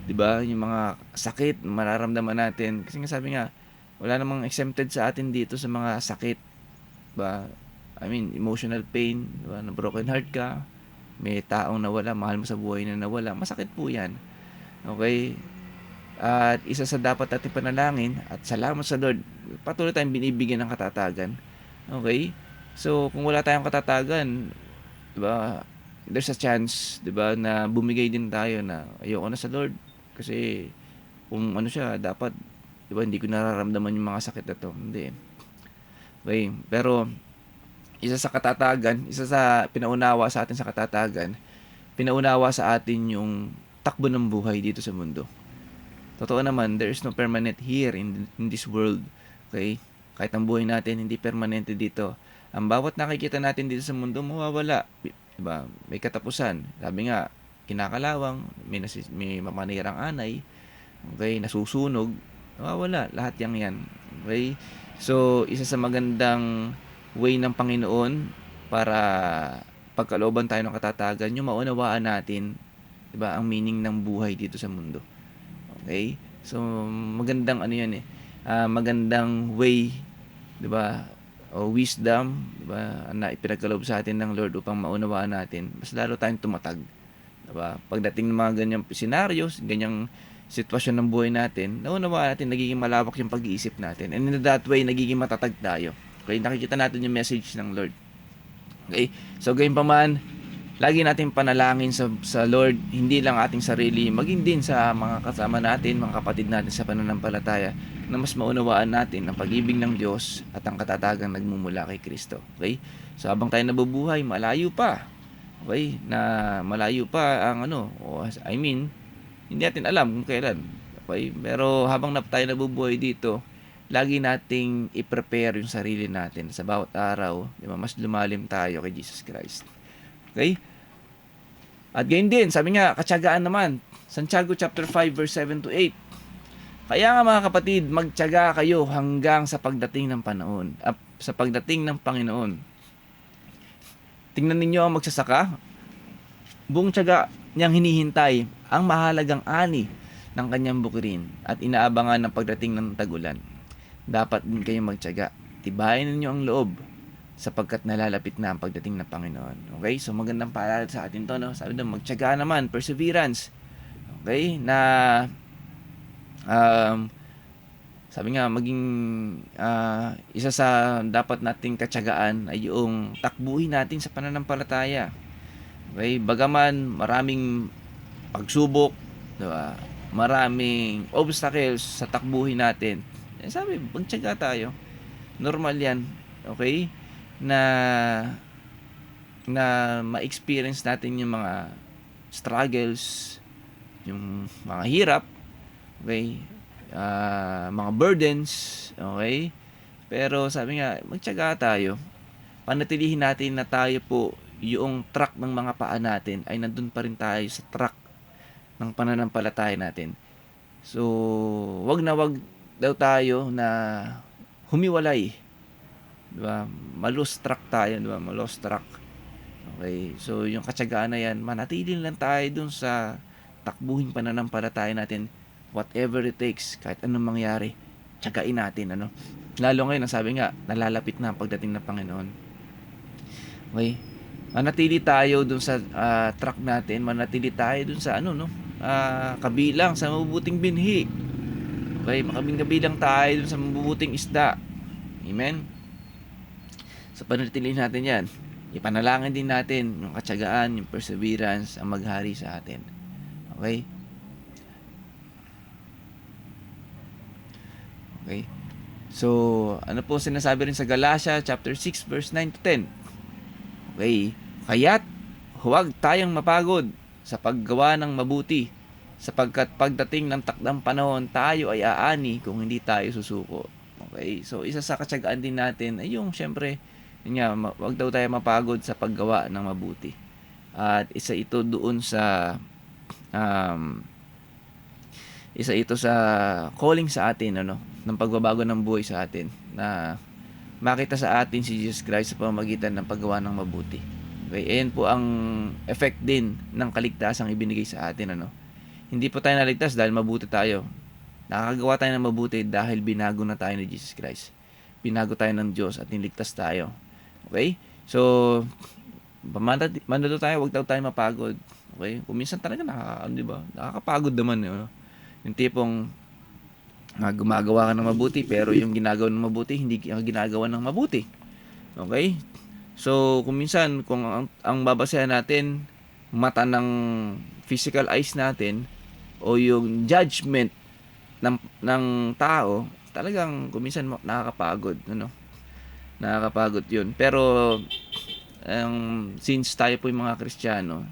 Speaker 4: 'di ba? Yung mga sakit mararamdaman natin. Kasi nga sabi nga, wala namang exempted sa atin dito sa mga sakit, 'di ba? I mean, emotional pain, 'di ba? Na broken heart ka, may taong nawala, mahal mo sa buhay na nawala, masakit po 'yan. Okay? At isa sa dapat natin panalangin at salamat sa Lord, patuloy tayong binibigyan ng katatagan. Okay? So, kung wala tayong katatagan, 'di ba? There's a chance, 'di ba, na bumigay din tayo na ayoko na sa Lord kasi kung ano siya, dapat 'di ba, hindi ko nararamdaman yung mga sakit na 'to. Hindi. Okay, pero isa sa katatagan, isa sa pinaunawa sa atin sa katatagan, pinaunawa sa atin yung takbo ng buhay dito sa mundo. Totoo naman, there is no permanent here in this world. Okay? Kahit ang buhay natin, hindi permanente dito. Ang bawat nakikita natin dito sa mundo, mawawala. Diba? May katapusan. Sabi nga, kinakalawang, may mamanirang anay, okay? Nasusunog, mawawala. Lahat yan. Okay? So, isa sa magandang way ng Panginoon para pagkalooban tayo ng katatagan, yung maunawaan natin, 'di ba, ang meaning ng buhay dito sa mundo. Okay? So magandang ano 'yan magandang way, 'di ba? O wisdom, 'di ba, na ipinagkaloob sa atin ng Lord upang maunawaan natin. Mas lalo tayong tumatag, 'di ba? Pagdating ng mga ganyang scenarios, ganyang sitwasyon ng buhay natin, naunawaan natin, nagiging malawak yung pag-iisip natin. And in that way, nagiging matatag tayo. Okay, nakikita natin yung message ng Lord. Okay, so gayon pa man, lagi natin panalangin sa Lord, hindi lang ating sarili, maging din sa mga kasama natin, mga kapatid natin sa pananampalataya, na mas maunawaan natin ang pag-ibig ng Diyos at ang katatagang nagmumula kay Kristo. Okay, so habang tayo nabubuhay, malayo pa. Okay, na malayo pa ang hindi natin alam kung kailan. Okay, pero habang tayo nabubuhay dito, lagi nating i-prepare yung sarili natin sa bawat araw, di ba, mas lumalim tayo kay Jesus Christ. Okay? At gayon din, sabi nga, katyagaan naman, Santiago chapter 5 verse 7 to 8. Kaya nga mga kapatid, magtyaga kayo hanggang sa pagdating ng panahon, sa pagdating ng Panginoon. Tingnan ninyo ang magsasaka, buong tiyaga niyang hinihintay ang mahalagang ani ng kanyang bukirin at inaabangan ng pagdating ng tagulan. Dapat din kayo magtiyaga. Tibayin ninyo ang loob sapagkat nalalapit na ang pagdating ng Panginoon. Okay? So magandang paalala sa atin to, no? Sabi doon, magtiyaga naman, perseverance. Okay? Na sabi nga, maging isa sa dapat nating katyagaan ay yung takbuhin natin sa pananampalataya. Okay? Bagaman maraming pagsubok, diba? Maraming obstacles sa takbuhin natin, sabi, magtiyaga tayo. Normal yan. Okay? Na ma-experience natin yung mga struggles, yung mga hirap. Okay? mga burdens, okay? Pero sabi nga, magtiyaga tayo. Panatilihin natin na tayo po, yung track ng mga paa natin ay nandun pa rin tayo sa track ng pananampalataya natin. So, wag daw tayo na humiwalay. Diba? Lost track tayo, diba? Lost track. Okay, so yung katsagaan na yan, manatili lang tayo dun sa takbuhin pananampalataya natin, whatever it takes, kahit anong mangyari, tsagain natin, ano? Lalo ngayon, sabi nga, nalalapit na ang pagdating ng Panginoon. Okay? Manatili tayo dun sa track natin, manatili tayo dun sa kabilang sa mabubuting binhi. Okay, kabilang tayo dun sa mabubuting isda. Amen? So panatilihin natin yan. Ipanalangin din natin yung katsagaan, yung perseverance ang maghari sa atin. Okay? Okay? So, ano po sinasabi rin sa Galatia chapter 6 verse 9 to 10? Okay? Kaya't huwag tayong mapagod sa paggawa ng mabuti, sapagkat pagdating ng takdang panahon, tayo ay aani kung hindi tayo susuko. Okay? So, isa sa katsagaan din natin ay yung syempre, huwag daw tayo mapagod sa paggawa ng mabuti. At isa ito sa calling sa atin, ng pagbabago ng buhay sa atin, na makita sa atin si Jesus Christ sa pamamagitan ng paggawa ng mabuti. Okay, ayan po ang effect din ng kaligtasang ibinigay sa atin, Hindi po tayo naligtas dahil mabuti tayo. Nakakagawa tayo ng mabuti dahil binago na tayo ni Jesus Christ. Binago tayo ng Diyos at niligtas tayo. Okay? So, manalo tayo, huwag daw tayo mapagod. Okay? Kung minsan talaga nakakapagod naman, yung tipong gumagawa ka ng mabuti pero yung ginagawa ng mabuti hindi ka ginagawa ng mabuti. Okay? So, kung minsan ang babasehan natin mata ng physical eyes natin o yung judgment ng tao, talagang kung minsan nakakapagod, nakakapagod 'yun. Pero since tayo po yung mga Kristiyano,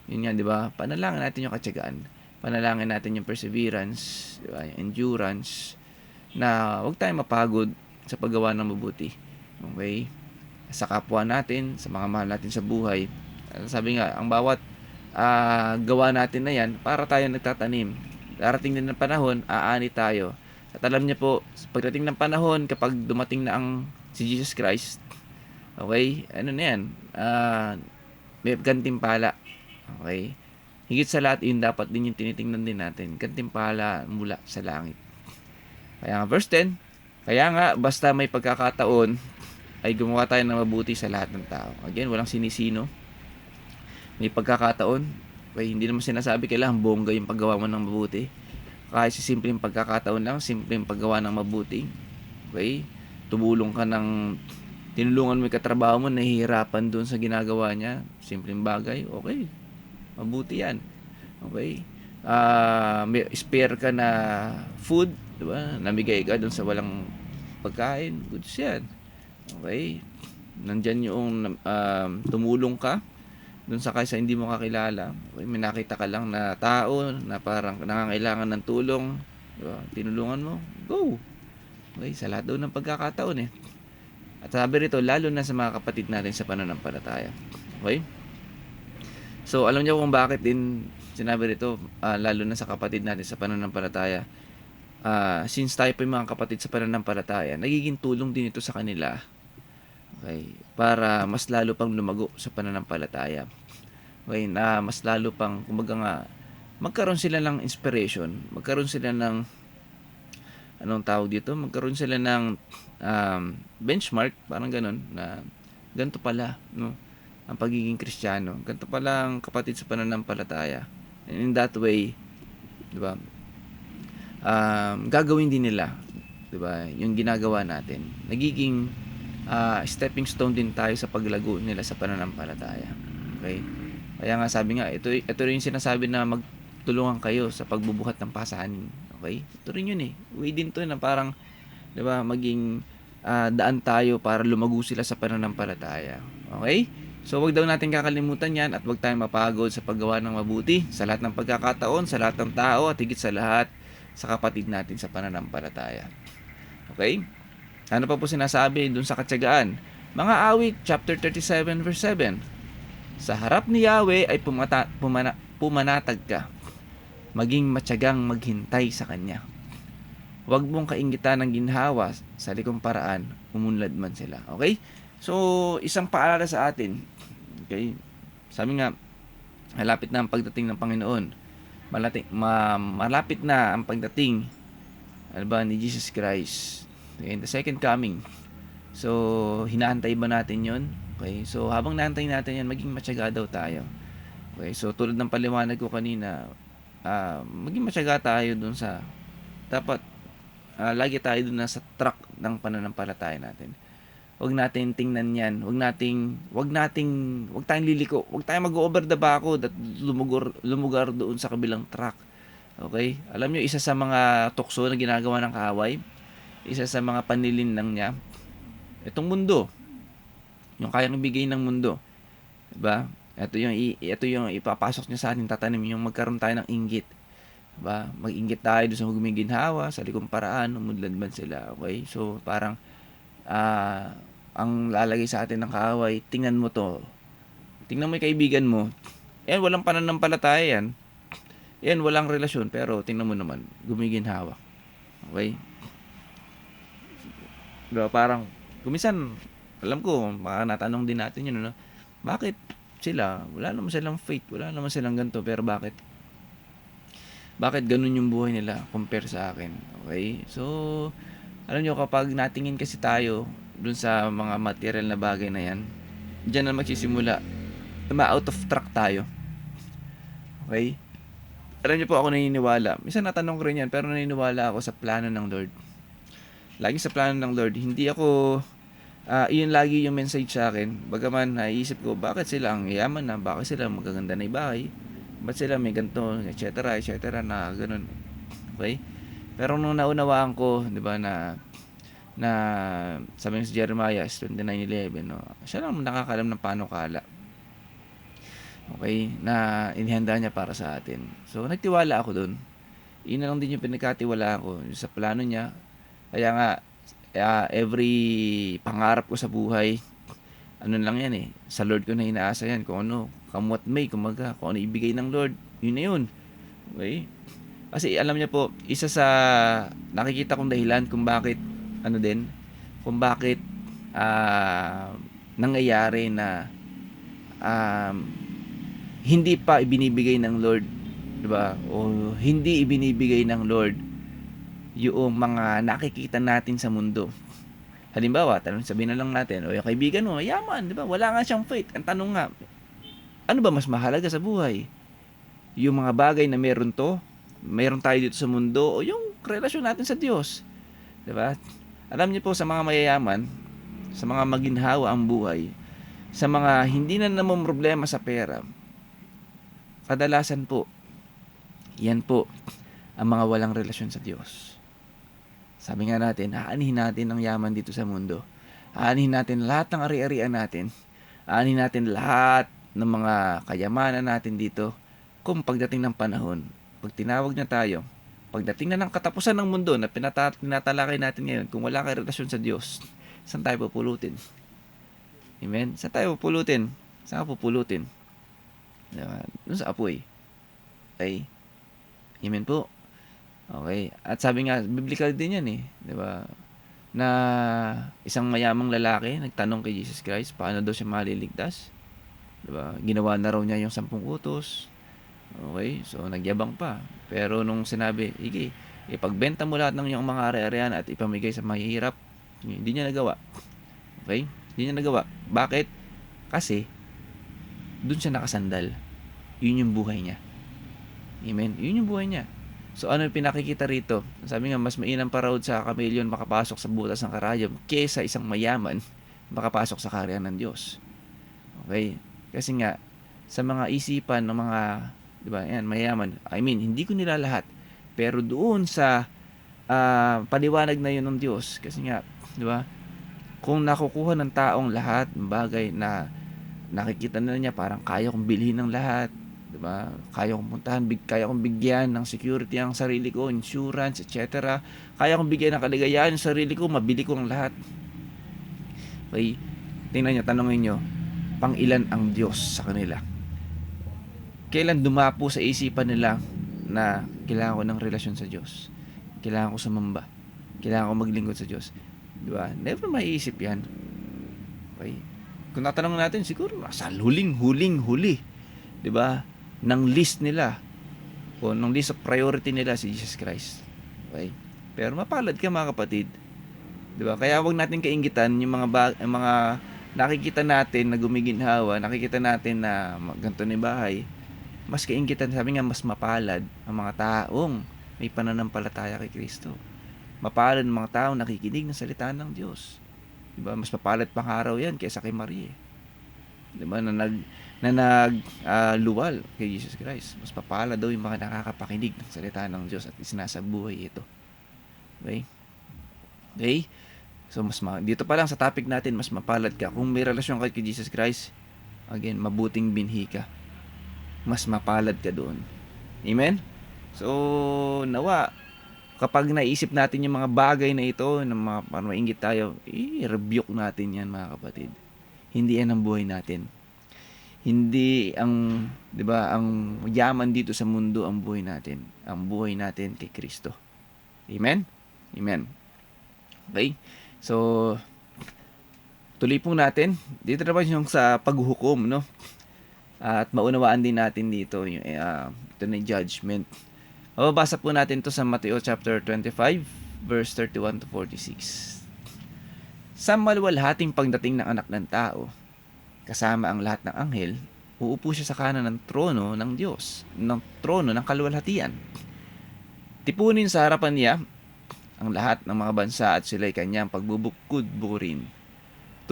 Speaker 4: yun yan, 'di ba? Panalangin natin yung katyagaan. Panalangin natin yung perseverance, diba? Yung endurance, na huwag tayong mapagod sa paggawa ng mabuti. Okay? Sa kapwa natin, sa mga mahal natin sa buhay. Sabi nga, ang bawat gawa natin na yan, para tayo nagtatanim. Darating din ng panahon, aani tayo. At alam niyo po, pagdating ng panahon, kapag dumating na si Jesus Christ, okay, ano na yan, may gantimpala. Okay? Higit sa lahat, yun dapat din yung tinitingnan din natin. Gantimpala mula sa langit. Kaya nga, verse 10, kaya nga, basta may pagkakataon, ay gumawa tayo ng mabuti sa lahat ng tao. Again, walang sinisino. May pagkakataon. Okay, hindi naman sinasabi kailangan bongga yung paggawa mo ng mabuti. Kahit sa simpleng pagkakataon lang, simpleng paggawa ng mabuti. Okay? Tinulungan mo yung katrabaho mo, nahihirapan doon sa ginagawa niya. Simpleng bagay. Okay. Mabuti yan. Okay? May spare ka na food, diba? Namigay ka doon sa walang pagkain. Good yan. Okay? Nandyan yung tumulong ka doon sa kaysa hindi mo kakilala. Okay? May nakita ka lang na tao na parang nangangailangan ng tulong. Diba? Tinulungan mo. Go! Okay? Sa lahat daw ng pagkakataon At sabi rito, lalo na sa mga kapatid natin sa pananampalataya. Okay? So, alam niyo kung bakit din sinabi rito, lalo na sa kapatid natin sa pananampalataya. Since tayo po yung mga kapatid sa pananampalataya, nagiging tulong din ito sa kanila. Okay? Para mas lalo pang lumago sa pananampalataya. Okay? Na mas lalo pang, kumbaga nga, magkaroon sila ng inspiration, magkaroon sila ng, magkaroon sila ng benchmark, parang ganun, na ganito pala, ang pagiging Kristiyano. Ganito pala ang kapatid sa pananampalataya. And in that way, di ba, gagawin din nila, di ba, yung ginagawa natin. Nagiging stepping stone din tayo sa paglago nila sa pananampalataya. Okay? Kaya nga sabi nga, ito rin yung sinasabi na magtulungan kayo sa pagbubuhat ng pasanin. Okay? Ito rin yun Way din to na parang, di ba, maging daan tayo para lumago sila sa pananampalataya. Okay? So, wag daw natin kakalimutan yan at wag tayong mapagod sa paggawa ng mabuti sa lahat ng pagkakataon, sa lahat ng tao at higit sa lahat sa kapatid natin sa pananampalataya. Okay? Ano pa po sinasabi dun sa katyagaan? Mga Awit, chapter 37, verse 7. Sa harap ni Yahweh ay pumanatag ka, maging matyagang maghintay sa Kanya. Huwag mong kainggitan ng ginhawa, sa likong paraan, umunlad man sila. Okay? So, isang paalala sa atin. Okay? Sabi nga, malapit na ang pagdating ng Panginoon. Malapit na ang pagdating ni Jesus Christ. Okay? The second coming. So, hinaantay ba natin yon? Okay? So, habang naantay natin yan, maging matyaga daw tayo. Okay? So, tulad ng paliwanag ko kanina, maging matyaga tayo dun sa dapat lagi tayo dun sa track ng pananampalataya natin. Huwag natin tingnan yan. Huwag tayong liliko. Huwag tayong mag-over the backward at lumugar doon sa kabilang track. Okay? Alam nyo, isa sa mga tukso na ginagawa ng kaaway, isa sa mga panlilinlang niya, itong mundo. Yung kayang ibigay ng mundo. Diba? Ito yung ipapasok niya sa atin, tatanim yung magkaroon tayo ng inggit. Diba? Mag-inggit tayo doon sa gumiginhawa, sa likong paraan, umudlad man sila. Okay? So, parang ang lalagay sa atin ng kaaway, tingnan mo to. Tingnan mo yung kaibigan mo. Yan, walang pananampalataya yan. Yan, walang relasyon, pero tingnan mo naman, gumiginhawa. Okay? Diba? Parang, kumisan, alam ko, baka natanong din natin yun, no? Bakit sila, wala naman silang faith, wala naman silang ganito, pero bakit ganun yung buhay nila compare sa akin? Okay? So, alam nyo, kapag natingin kasi tayo dun sa mga material na bagay na yan, dyan na magsisimula, out of track tayo. Okay? Alam nyo po, ako naniniwala. Minsan natanong ko rin yan, pero naniniwala ako sa plano ng Lord. Lagi sa plano ng Lord, hindi ako iyon lagi yung message sa akin. Bagaman naisip ko, bakit sila ang yaman na, bakit sila magaganda na bahay, ba't sila may ganito, etc. na ganun. Okay? Pero nung naunawaan ko, di ba, na sabi ng si Jeremiah 29:11, no, siya lang nakakalam ng panukala. Okay? Na inihanda niya para sa atin. So, nagtiwala ako dun. Iyon na lang din yung pinagkatiwala ko sa plano niya. Kaya nga, every pangarap ko sa buhay, ano lang yan eh, sa Lord ko na inaasa yan, kung ano, come what may, kung ano ibigay ng Lord, yun na yun. Okay? Kasi alam niya po, isa sa nakikita kong dahilan kung bakit, nangyayari na hindi pa ibinibigay ng Lord, diba? O hindi ibinibigay ng Lord yung mga nakikita natin sa mundo. Halimbawa, sabihin na lang natin, o yung kaibigan mo, yaman, di ba? Wala nga siyang faith. Ang tanong nga, ano ba mas mahalaga sa buhay? Yung mga bagay na meron tayo dito sa mundo, o yung relasyon natin sa Diyos? Di ba? Alam niyo po, sa mga mayayaman, sa mga maginhawa ang buhay, sa mga hindi na namang problema sa pera, kadalasan po, yan po, ang mga walang relasyon sa Diyos. Sabi nga natin, aanihin natin ang yaman dito sa mundo. Aanihin natin lahat ng ari-arian natin. Aanihin natin lahat ng mga kayamanan natin dito. Kung pagdating ng panahon, pag tinawag na tayo, pagdating na ng katapusan ng mundo na tinatalakay natin ngayon, kung wala kang relasyon sa Diyos, saan tayo pupulutin? Amen? Saan tayo pupulutin? Saan ka pupulutin? Doon sa apoy. Okay? Amen po. Okay. At sabi nga, biblical din yan eh. Diba? Na isang mayamang lalaki nagtanong kay Jesus Christ, paano daw siya maliligtas? Diba? Ginawa na raw niya yung 10 utos. Okay. So, nagyabang pa. Pero nung sinabi, ipagbenta mo lahat ng iyong mga ari-arian at ipamigay sa mahihirap, hindi niya nagawa. Okay? Hindi niya nagawa. Bakit? Kasi, dun siya nakasandal. Yun yung buhay niya. Amen? Yun yung buhay niya. So, ano yung pinakikita rito? Sabi nga, mas mainam pa raw sa kamelyon makapasok sa butas ng karayom kesa isang mayaman makapasok sa kaharian ng Diyos. Okay? Kasi nga, sa mga isipan ng mga, di ba, yan, mayaman, hindi ko nila lahat. Pero doon sa paliwanag na yun ng Diyos, kasi nga, di ba, kung nakukuha ng taong lahat ng bagay na nakikita na niya, parang kaya kong bilhin ng lahat, 'Di ba? Kaya kong puntahan, kaya kong bigyan ng security ang sarili ko, insurance, etc. Kaya kong bigyan ng kaligayahan yung sarili ko, mabili ko ang lahat. Okay? Tingnan niyo, tanongin niyo, pang ilan ang Diyos sa kanila? Kailan dumapo sa isipan nila na kailangan ko ng relasyon sa Diyos? Kailangan ko sumamba. Kailangan ko maglingkod sa Diyos. 'Di ba? Never maiisip 'yan. Okay? Kung tatanungin natin, siguro nasa huling-huli, 'di ba? Ng list nila o ng list of priority nila si Jesus Christ. Okay? Pero mapalad ka mga kapatid. 'Di ba? Kaya wag natin kainggitan yung mga nakikita natin na gumiginhawa, nakikita natin na ganito na yung bahay. Mas kainggitan, sabi nga, mas mapalad ang mga taong may pananampalataya kay Kristo. Mapalad ang mga taong nakikinig ng salita ng Diyos. 'Di ba? Mas mapalad pang araw 'yan kaysa kay Maria. 'Di ba? Luwal kay Jesus Christ. Mas mapalad daw yung mga nakakapakinig ng salita ng Diyos at isinasabuhay ito. Okay? Okay? So dito pa lang sa topic natin, mas mapalad ka kung may relasyon ka kay Jesus Christ. Again, mabuting binhi ka. Mas mapalad ka doon. Amen? So, nawa, kapag naisip natin yung mga bagay na ito, na para mainggit tayo, i-rebuke natin yan mga kapatid. Hindi yan ang buhay natin. Hindi ang, 'di ba, ang yaman dito sa mundo ang buhay natin. Ang buhay natin kay Kristo. Amen? Amen. Okay? So, tuloy po natin. Dito naman yung sa paghuhukom, no? At maunawaan din natin dito yung ito na yung judgment. Mababasa po natin to sa Mateo chapter 25 verse 31 to 46. Sa maluwalhating pagdating ng Anak ng Tao, kasama ang lahat ng anghel, uupo siya sa kanan ng trono ng Diyos, ng trono ng kaluwalhatian. Tipunin sa harapan niya ang lahat ng mga bansa at sila'y kanyang pagbubukod-bukurin.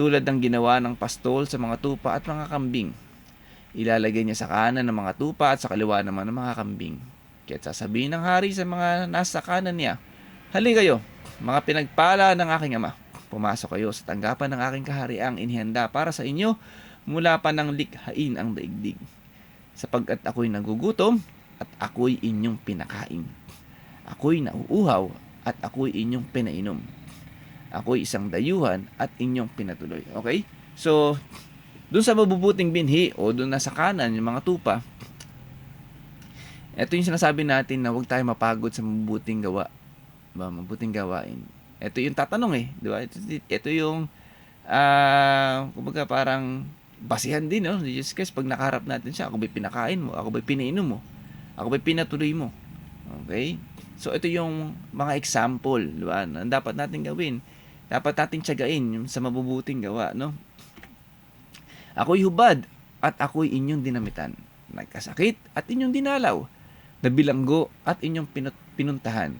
Speaker 4: Tulad ng ginawa ng pastol sa mga tupa at mga kambing. Ilalagay niya sa kanan ng mga tupa at sa kaliwa naman ng mga kambing. Kaya't sasabihin ng hari sa mga nasa kanan niya, "Halika kayo, mga pinagpala ng aking ama. Pumasok kayo sa tanggapan ng aking kahariang inihanda para sa inyo mula pa ng likhain ang daigdig. Sapagkat ako'y nagugutom at ako'y inyong pinakain. Ako'y nauuhaw at ako'y inyong pinainom. Ako'y isang dayuhan at inyong pinatuloy." Okay? So, dun sa mabubuting binhi o dun nasa kanan yung mga tupa, ito yung sinasabi natin na huwag tayo mapagod sa mabubuting gawa. Diba? Mabuting gawain. Ito yung tatanong di ba? Ito yung kumbaga parang basihan din, no? Jesus Christ, pag nakaharap natin siya, ako ba'y pinakain mo? Ako ba'y pinainom mo? Ako ba'y pinatuloy mo? Okay? So, ito yung mga example, di ba, na dapat natin gawin. Dapat natin tiyagain yung sa mabubuting gawa, no? Ako'y hubad at ako'y inyong dinamitan. Nagkasakit at inyong dinalaw. Nabilanggo at inyong pinuntahan.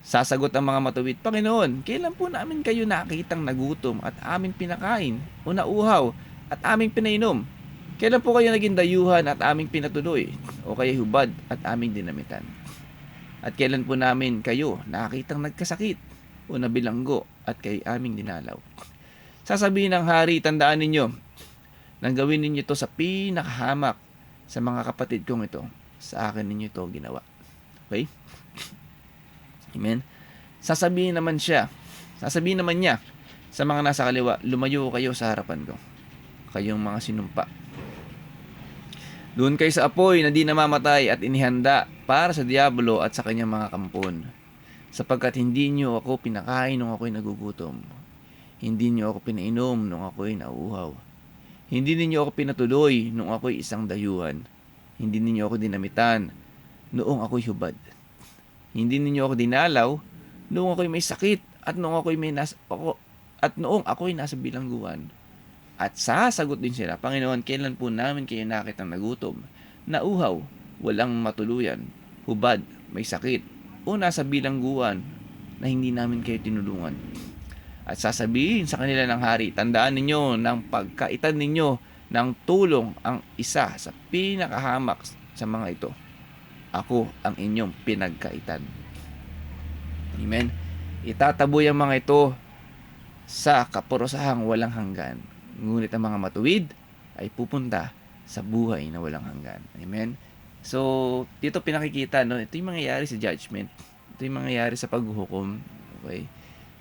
Speaker 4: Sasagot ang mga matuwid, "Panginoon, kailan po namin kayo nakitang nagutom at aming pinakain o nauhaw at aming pinainom? Kailan po kayo naging dayuhan at aming pinatuloy o kaya hubad at aming dinamitan? At kailan po namin kayo nakitang nagkasakit o nabilanggo at kayo aming dinalaw?" Sasabihin ng hari, "Tandaan ninyo, nang gawin ninyo ito sa pinakahamak sa mga kapatid kong ito, sa akin ninyo ito ginawa." Okay? Amen? Sasabihin naman niya sa mga nasa kaliwa, "Lumayo kayo sa harapan ko, kayong mga sinumpa. Doon kayo sa apoy na di namamatay at inihanda para sa diablo at sa kanyang mga kampon. Sapagkat hindi niyo ako pinakain nung ako'y nagugutom. Hindi niyo ako pinainom nung ako'y nauuhaw. Hindi ninyo ako pinatuloy nung ako'y isang dayuhan. Hindi ninyo ako dinamitan noong ako'y hubad. Hindi ninyo ako dinalaw noong ako'y may sakit at noong ako'y nasa bilangguan." At sasagot din sila, "Panginoon, kailan po namin kayo nakitang nagutom, nauhaw, walang matuluyan, hubad, may sakit, o nasa bilangguan na hindi namin kayo tinulungan?" At sasabihin sa kanila ng hari, "Tandaan ninyo ng pagkaitan ninyo ng tulong ang isa sa pinakahamak sa mga ito. Ako ang inyong pinagkaitan." Amen? Itataboy ang mga ito sa kaparusahang walang hanggan. Ngunit ang mga matuwid ay pupunta sa buhay na walang hanggan. Amen? So, dito pinakikita, no? Ito yung mangyayari sa judgment. Ito yung mangyayari sa paghuhukom. Okay?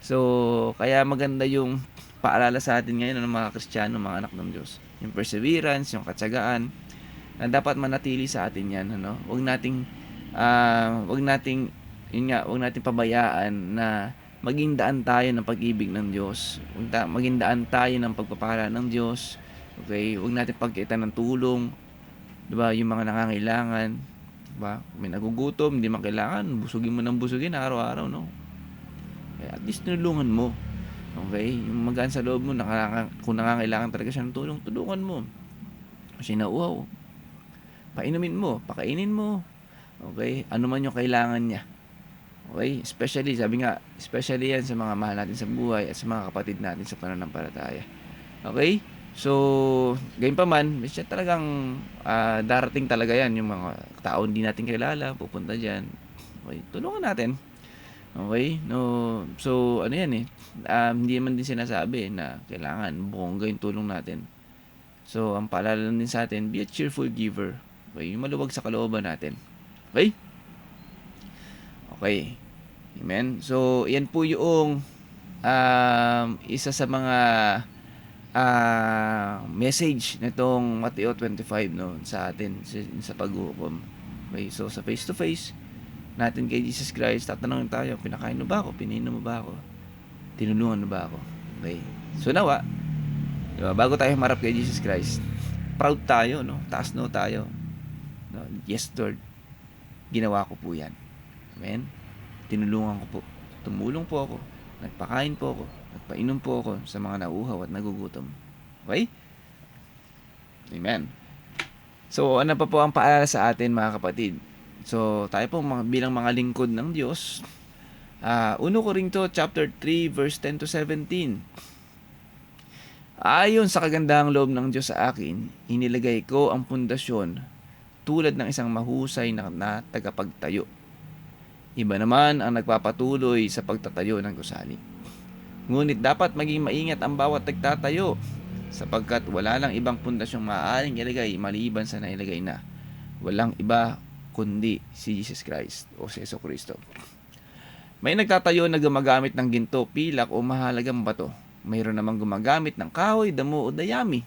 Speaker 4: So, kaya maganda yung paalala sa atin ngayon ng mga Kristiyano, mga anak ng Diyos. Yung perseverance, yung katsagaan, na dapat manatili sa atin yan. Ano? Huwag nating, huwag nating pabayaan na maging daan tayo ng pag-ibig ng Diyos. Maging daan tayo ng pagpapala ng Diyos. Okay? Huwag natin pagkaitan ng tulong. Diba? Yung mga nangangailangan. Diba? May nagugutom, hindi man kailangan. Busugin mo ng busugin araw-araw, no? Kaya at least tinulungan mo. Okay? Yung magaan sa loob mo, kung nangangailangan talaga siya ng tulong, tulungan mo. Kasi nauhaw. Painumin mo, pakainin mo. Okay? Ano man yung kailangan niya. Okay? Especially, sabi nga, especially yan sa mga mahal natin sa buhay at sa mga kapatid natin sa pananampalataya. Okay? So, gayon pa man, siya talagang darating talaga yan. Yung mga tao hindi natin kilala, pupunta dyan. Okay? Tulungan natin. Okay? No, so, ano yan eh. Hindi man din sinasabi na kailangan bongga yung tulong natin. So, ang paalala lang din sa atin, be a cheerful giver. Okay? Yung maluwag sa kalooban natin. Okay? Okay. Amen? So, yan po yung isa sa mga message nitong Mateo 25 no sa atin sa paghuhukom. Okay, so sa face to face natin kay Jesus Christ, tatanungin tayo, pinakain mo ba ako? Pininom mo ba ako? Tinulungan mo ba ako? Okay. So nawa, diba, bago tayo marap kay Jesus Christ, proud tayo, no? Taas no tayo. No? Yes, Lord. Ginawa ko po 'yan. Amen. Tinulungan ko po. Tumulong po ako. Nagpakain po ako. Nagpainom po ako sa mga nauuhaw at nagugutom. Okay? Amen. So, ano pa po ang paalala sa atin, mga kapatid? So, tayo po bilang mga lingkod ng Diyos, 1 Corinto chapter 3 verse 10 to 17. Ayon sa kagandahang loob ng Diyos sa akin, inilagay ko ang pundasyon tulad ng isang mahusay na tagapagtayo. Iba naman ang nagpapatuloy sa pagtatayo ng gusali. Ngunit dapat maging maingat ang bawat nagtatayo, sapagkat wala lang ibang pundasyong maaaring ilagay maliban sa nailagay na. Walang iba kundi si Jesus Christ o si Yesu Cristo. May nagtatayo na gumagamit ng ginto, pilak o mahalagang bato. Mayroon namang gumagamit ng kahoy, damo o dayami.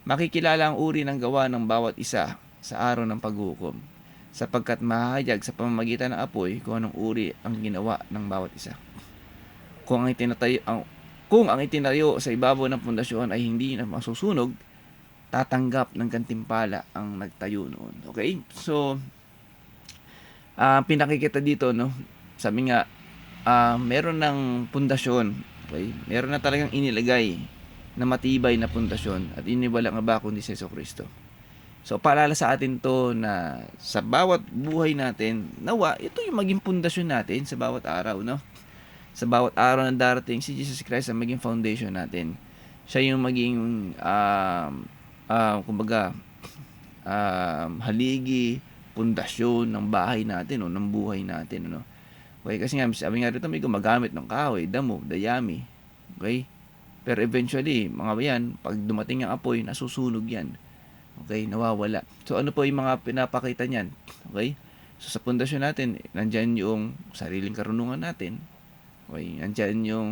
Speaker 4: Makikilala ang uri ng gawa ng bawat isa sa araw ng paghukom, sapagkat mahayag sa pamamagitan ng apoy kung anong uri ang ginawa ng bawat isa. Kung ang itinayo sa ibabaw ng pundasyon ay hindi na masusunog, tatanggap ng gantimpala ang nagtayo noon. Okay? So, pinakikita dito, no? Sabi nga, meron ng pundasyon. Okay? Meron na talagang inilagay na matibay na pundasyon at iniwala nga ba kundi si Yesu Cristo. So, paalala sa atin to na sa bawat buhay natin, nawa, ito yung maging pundasyon natin sa bawat araw, no? Sa bawat araw na darating, si Jesus Christ ang maging foundation natin. Siya yung maging, haligi, pundasyon ng bahay natin, o ng buhay natin, no? Okay, kasi nga, sabi nga rito, may gumagamit ng kahoy, damo, dayami. Okay? Pero eventually, mga yan, pag dumating ang apoy, nasusunog yan. Okay, nawawala. So, ano po yung mga pinapakita niyan? Okay? So, sa pundasyon natin, nandyan yung sariling karunungan natin. Okay, nandyan yung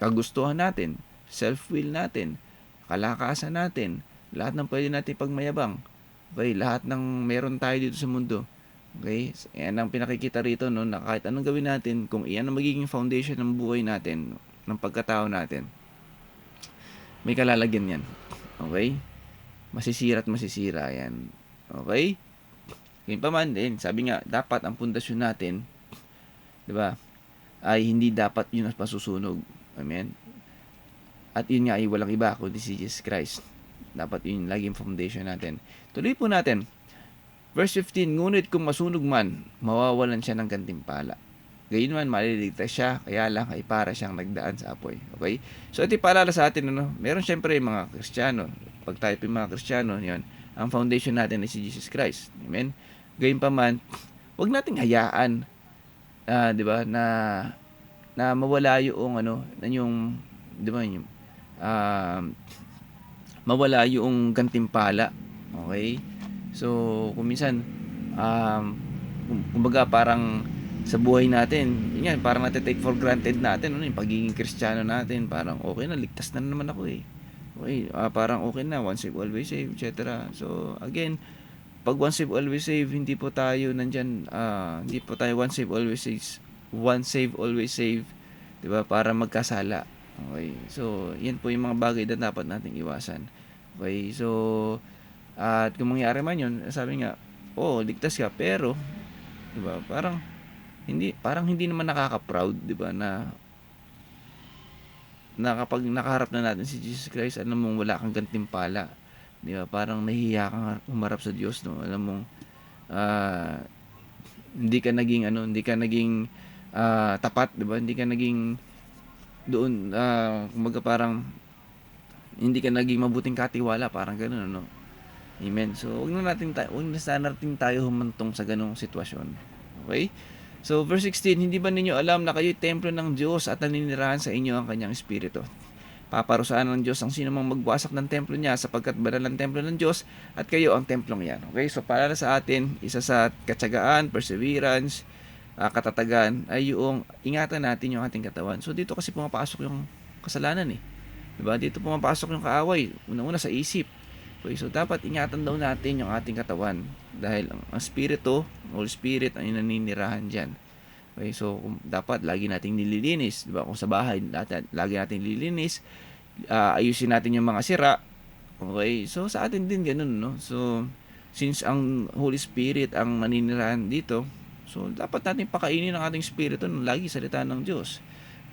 Speaker 4: kagustuhan natin, self-will natin, kalakasan natin, lahat ng pwede natin pagmayabang. Okay, lahat ng meron tayo dito sa mundo. Okay, yan ang pinakikita rito, no, na kahit anong gawin natin, kung iyan ang magiging foundation ng buhay natin, ng pagkatao natin, may kalalagyan yan. Okay? Masisira at masisira yan. Okay? Ngayon pa man din, sabi nga, dapat ang pundasyon natin, di ba, ay hindi dapat yun ang pasusunog. Amen? At yun nga ay walang iba kundi si Jesus Christ. Dapat yun laging foundation natin. Tuloy po natin. Verse 15, ngunit kung masunog man, mawawalan siya ng gantimpala. Gayon man, maliligtas siya, kaya lang ay para siyang nagdaan sa apoy. Okay? So, ito paalala sa atin, ano? Meron syempre mga Kristiyano. Pag tayo mga Kristiyano, yun, ang foundation natin ay si Jesus Christ. Amen? Gayon pa man, huwag nating hayaan, di ba, na mawala yung, ano, yung, di ba, yung, mawala yung gantimpala. Okay? So, kung minsan, kumbaga parang sa buhay natin, yun yan, parang natin-take for granted natin, ano, yung pagiging Kristiyano natin, parang okay na, ligtas na naman ako eh. Okay, parang okay na, once saved, always saved, etc. So, again, pag once saved, always saved, hindi po tayo nandyan, hindi po tayo once saved, always saved, diba, para magkasala. Okay, so, yan po yung mga bagay na dapat nating iwasan. Okay, so, at kung mangyari man yun, sabi nga, ligtas ka, pero, diba, parang hindi naman nakaka-proud, 'di ba, na kapag nakaharap na natin si Jesus Christ, alam mong wala kang gantimpala, 'di ba? Parang nahihiya kang humarap sa Diyos, no? Alam mong hindi ka naging tapat, 'di ba? Hindi ka naging doon, kumbaga parang hindi ka naging mabuting katiwala, parang ganoon, ano? Amen. So, wag na sana natin tayo humantong sa ganung sitwasyon. Okay? So, verse 16, hindi ba ninyo alam na kayo'y templo ng Diyos at naninirahan sa inyo ang kanyang Espiritu? Paparusahan ng Diyos ang sino mang magwasak ng templo niya, sapagkat banal ang templo ng Diyos at kayo ang templong yan. Okay? So, para sa atin, isa sa katsagaan, perseverance, katatagan, ay yung ingatan natin yung ating katawan. So, dito kasi pumapasok yung kasalanan eh. Diba? Dito pumapasok yung kaaway. Una-una sa isip. Okay, so, dapat ingatan daw natin yung ating katawan. Dahil ang Espiritu, Holy Spirit, ang naninirahan dyan. Okay, so dapat lagi nating nililinis, di ba? Kung sa bahay, lagi nating nililinis, ayusin natin yung mga sira. Okay, so sa atin din ganun, no? So, since ang Holy Spirit ang naninirahan dito, so dapat natin pakainin ang ating Espiritu ng lagi salita ng Diyos.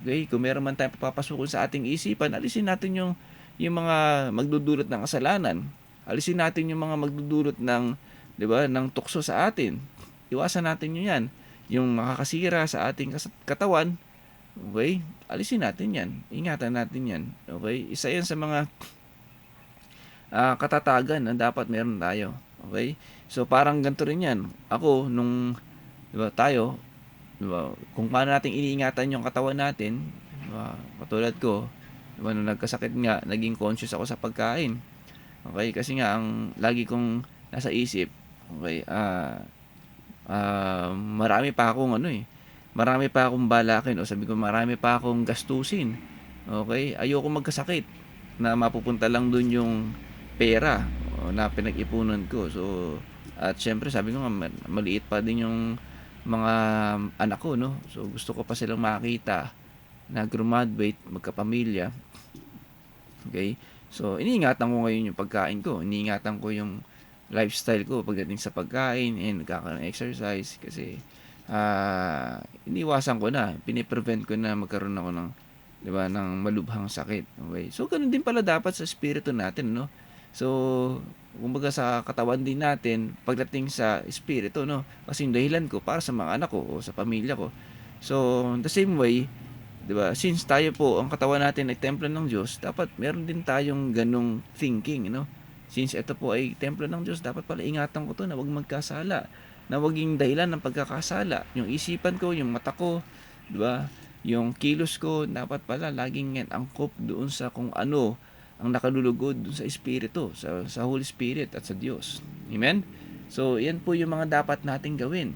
Speaker 4: Okay, kung meron man tayong papapasukol sa ating isipan, alisin natin yung mga magdudulot ng kasalanan. Alisin natin yung mga magdudulot ng, 'di ba, ng tukso sa atin. Iwasan natin 'yan. Yung makakasira sa ating katawan, okay? Alisin natin 'yan. Ingatan natin 'yan. Okay? Isa 'yan sa mga katatagan na dapat meron tayo. Okay? So parang ganito rin 'yan. Ako nung, 'di ba, tayo, 'di ba, kung paano natin iniingatan yung katawan natin, 'di ba? Katulad ko, 'di ba, nung nagkasakit nga, naging conscious ako sa pagkain. Okay? Kasi nga ang lagi kong nasa isip, okay, marami pa akong marami pa akong balakin, o sabi ko marami pa akong gastusin. Okay? Ayoko magkasakit na mapupunta lang dun yung pera na pinag-ipunan ko. So, at syempre sabi ko nga, maliit pa din yung mga anak ko, no? So, gusto ko pa silang makita na graduate, magkapamilya. Okay? So, iniingatan ko ngayon yung pagkain ko. Iniingatan ko yung lifestyle ko pagdating sa pagkain and nagkakaroon ng exercise kasi iniwasan ko na, piniprevent ko na magkaroon ako ng, 'di ba, ng malubhang sakit. Okay? So ganoon din pala dapat sa espiritu natin, no? So kumbaga sa katawan din natin pagdating sa espiritu, no? Kasi yung dahilan ko para sa mga anak ko o sa pamilya ko. So the same way, 'di ba? Since tayo po ang katawan natin ay templo ng Diyos, dapat meron din tayong ganung thinking, no? Since ito po ay templo ng Diyos, dapat pala ingatan ko to na huwag magkasala, na huwag yung dahilan ng pagkakasala. Yung isipan ko, yung mata ko, di ba? Yung kilos ko, dapat pala laging yan angkop doon sa kung ano ang nakalulugod doon sa Espiritu, sa Holy Spirit at sa Diyos. Amen? So, yan po yung mga dapat nating gawin.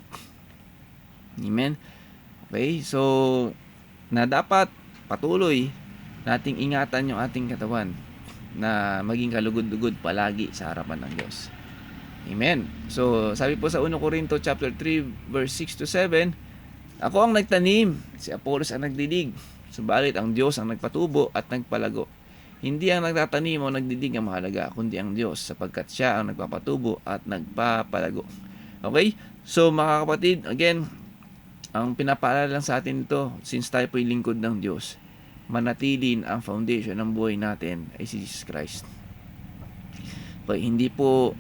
Speaker 4: Amen? Okay, so, na dapat patuloy nating ingatan yung ating katawan na maging kalugod-lugod palagi sa harapan ng Diyos. Amen. So, sabi po sa 1 Corinto chapter 3 verse 6 to 7, ako ang nagtanim, si Apollos ang nagdidig, subalit ang Diyos ang nagpatubo at nagpalago. Hindi ang nagtatanim o nagdidig ang mahalaga, kundi ang Diyos, sapagkat siya ang nagpapatubo at nagpapalago. Okay? So, mga kapatid, again, ang pinapaalala lang sa atin ito, since tayo po'y lingkod ng Diyos, manatilin ang foundation ng buhay natin ay si Jesus Christ. Okay, hindi po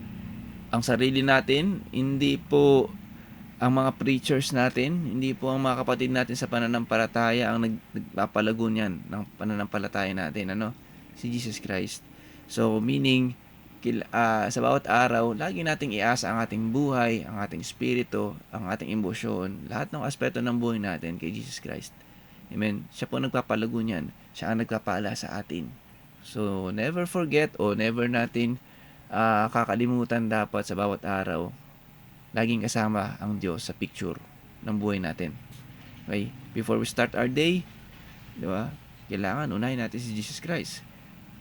Speaker 4: ang sarili natin, hindi po ang mga preachers natin, hindi po ang mga kapatid natin sa pananampalataya ang nagpapalago niyan ng pananampalataya natin, ano? Si Jesus Christ. So, meaning, sa bawat araw, lagi nating iasa ang ating buhay, ang ating espiritu, ang ating emosyon, lahat ng aspeto ng buhay natin kay Jesus Christ. Amen. Siya po nagpapalago niyan. Siya ang nagpapaala sa atin. So, never forget o never natin kakalimutan dapat sa bawat araw, laging kasama ang Diyos sa picture ng buhay natin. Okay? Before we start our day, di ba? Kailangan unahin natin si Jesus Christ.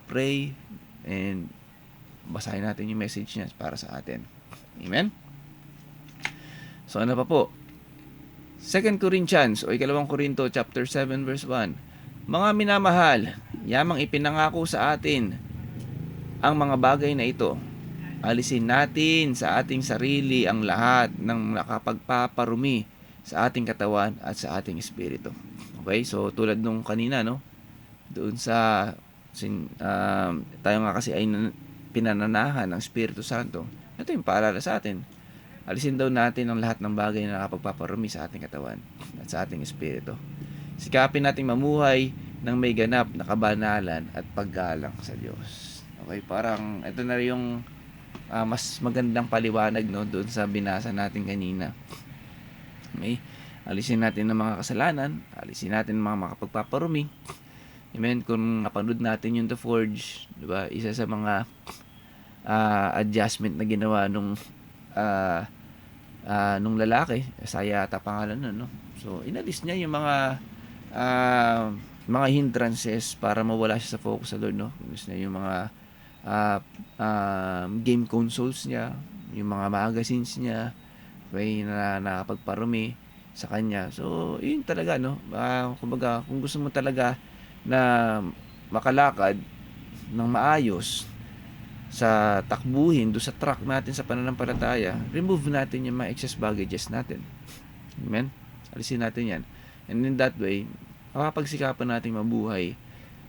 Speaker 4: Pray and basahin natin yung message niya para sa atin. Amen? So, ano pa po? 2 Corinthians o 2 Korinto chapter 7 verse 1. Mga minamahal, yamang ipinangako sa atin ang mga bagay na ito. Alisin natin sa ating sarili ang lahat ng nakapagpaparumi sa ating katawan at sa ating espiritu. Okay? So, tulad nung kanina, no? Doon sa tayo nga kasi ay pinananahan ng Espiritu Santo. Ito yung paalala sa atin. Alisin daw natin ang lahat ng bagay na nakapagpaparumi sa ating katawan at sa ating espiritu. Sikapin nating mamuhay ng may ganap na kabanalan at paggalang sa Diyos. Okay, parang ito na yung mas magandang paliwanag, no, doon sa binasa natin kanina. Okay? Alisin natin ang mga kasalanan, alisin natin ang mga makapagpaparumi. Amen. Kung napanood natin yung The Forge, di ba? Isa sa mga adjustment na ginawa nung lalaki, Saya ata pangalan nun, no? So, inalis niya yung mga hindrances para mawala siya sa focus sa Lord, no? Inalis niya yung mga game consoles niya, yung mga magazines niya, okay, na nakapagparumi sa kanya. So, yun talaga, no? Kumbaga, kung gusto mo talaga na makalakad ng maayos sa takbuhin do sa track natin sa pananampalataya, remove natin yung mga excess baggages natin. Amen? Alisin natin yan. And in that way, mapapagsikapan natin mabuhay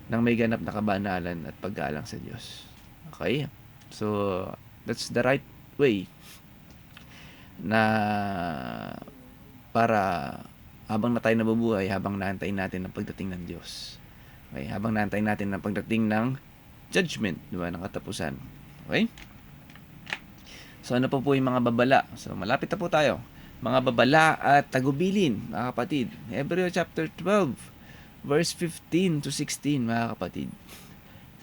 Speaker 4: ng may ganap na kabanalan at paggalang sa Diyos. Okay? So, that's the right way na para habang na tayo nabubuhay, habang naantayin natin ang pagdating ng Diyos. Okay? Habang naantayin natin ang pagdating ng judgment, di ba, ng katapusan. Okay? So, ano po yung mga babala? So, malapit na po tayo. Mga babala at tagubilin, mga kapatid. Hebrew chapter 12, verse 15 to 16, mga kapatid.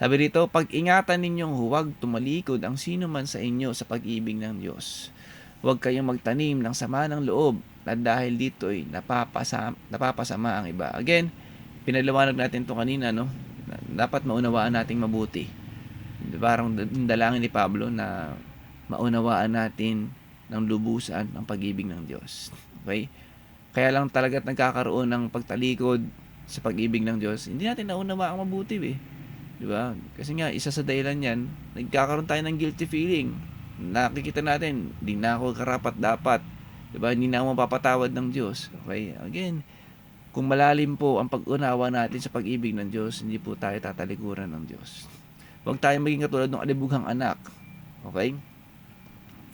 Speaker 4: Sabi dito, pag-ingatan ninyong huwag tumalikod ang sino man sa inyo sa pag-ibig ng Diyos. Huwag kayong magtanim ng sama ng loob na dahil dito'y napapasama ang iba. Again, pinaliwanag natin ito kanina, no? Dapat maunawaan nating mabuti. Parang dalangin ni Pablo na maunawaan natin ng lubusan ng pag-ibig ng Diyos. Okay? Kaya lang talaga nagkakaroon ng pagtalikod sa pag-ibig ng Diyos. Hindi natin naunawaan mabuti, eh. Di ba? Kasi nga, isa sa dahilan yan, nagkakaroon tayo ng guilty feeling. Nakikita natin, hindi na ako karapat dapat. Di ba? Hindi na ako mapapatawad ng Diyos. Okay? Again, kung malalim po ang pag-unawa natin sa pag-ibig ng Diyos, hindi po tayo tatalikuran ng Diyos. Huwag tayo maging katulad ng alibughang anak. Okay?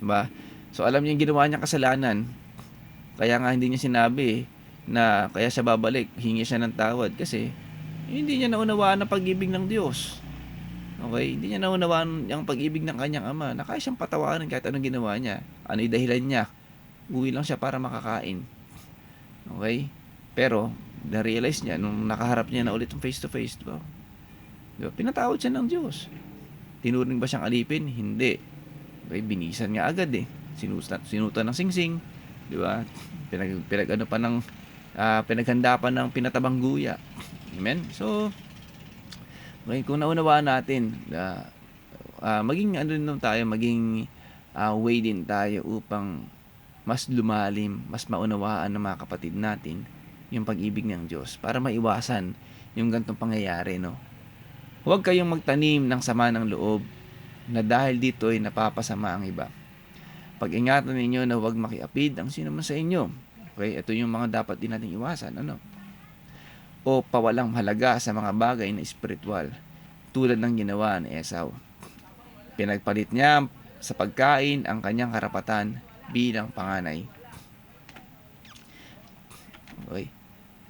Speaker 4: Diba? So, alam niya yung ginawa niya kasalanan. Kaya nga hindi niya sinabi na kaya siya babalik, hingi siya ng tawad. Kasi, hindi niya naunawaan ang pag-ibig ng Diyos. Okay? Hindi niya naunawaan ang pag-ibig ng kanyang ama. Na kaya siyang patawarin kahit anong ginawa niya. Ano yung dahilan niya? Uwi lang siya para makakain. Okay? Pero, na-realize niya, nung nakaharap niya na ulit yung face-to-face, diba? Pinatawad siya ng Diyos. Tinuring ba siyang alipin? Hindi. Okay, binisan nga agad eh. Sinutan ng singsing, diba? Pinaghanda pa ng pinatabang guya. Amen? So, okay, kung naunawaan natin, maging way din tayo upang mas lumalim, mas maunawaan ng mga kapatid natin yung pag-ibig ng Diyos para maiwasan yung ganitong pangyayari, no? Huwag kayong magtanim ng sama ng loob na dahil dito ay napapasama ang iba. Pag-ingatan ninyo na huwag makiapid ang sino man sa inyo. Okay, ito yung mga dapat din natin iwasan, ano? O pawalang halaga sa mga bagay na espiritual, tulad ng ginawa ni Esau. Pinagpalit niya sa pagkain ang kanyang karapatan bilang panganay. Okay.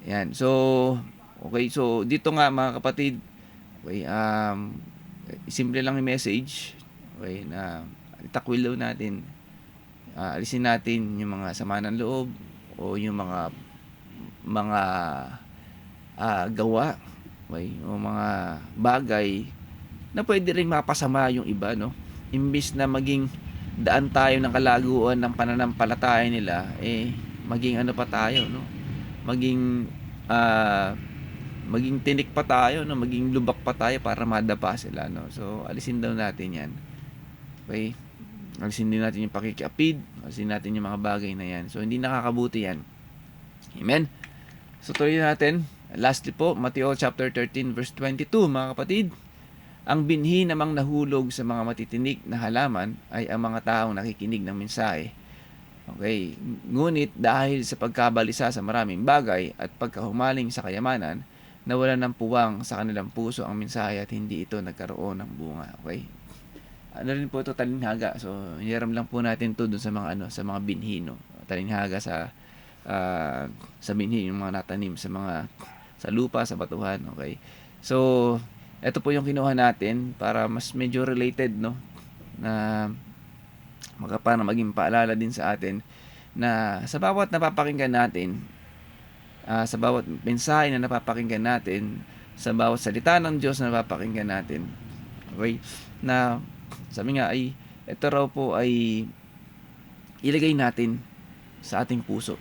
Speaker 4: Yan. So, okay. So, dito nga mga kapatid, okay, simple lang yung message. Okay, na itakwil daw natin. Alisin natin yung mga sama ng loob o yung mga gawa, okay, o mga bagay na pwede ring mapasama yung iba, no? Imbis na maging daan tayo ng kalaguan ng pananampalataya nila, maging ano pa tayo, no? Maging maging tinik pa tayo, no? Maging lubak pa tayo para madapa sila, no? So alisin daw natin 'yan. Okay? Alisin din natin yung pakikiapid, alisin natin yung mga bagay na 'yan. So hindi nakakabuti 'yan. Amen. So tuloy natin. Lastly po, Matthew chapter 13 verse 22, mga kapatid. Ang binhi namang nahulog sa mga matitinig na halaman ay ang mga taong nakikinig ng mensahe. Okay, ngunit dahil sa pagkabalisa sa maraming bagay at pagkahumaling sa kayamanan, nawala ng puwang sa kanilang puso ang mensahe at hindi ito nagkaroon ng bunga. Okay? Ano rin po ito, talinhaga. So, hiniram lang po natin ito dun sa mga sa mga binhi, no? Talinhaga sa binhi, yung mga natanim sa lupa, sa batuhan. Okay? So, ito po yung kinuha natin para mas medyo related, no? Na para maging paalala din sa atin na sa bawat napapakinggan natin, sa bawat mensahe na napapakinggan natin, sa bawat salita ng Diyos na napapakinggan natin, okay? Na sabi nga ay ito raw po ay ilagay natin sa ating puso.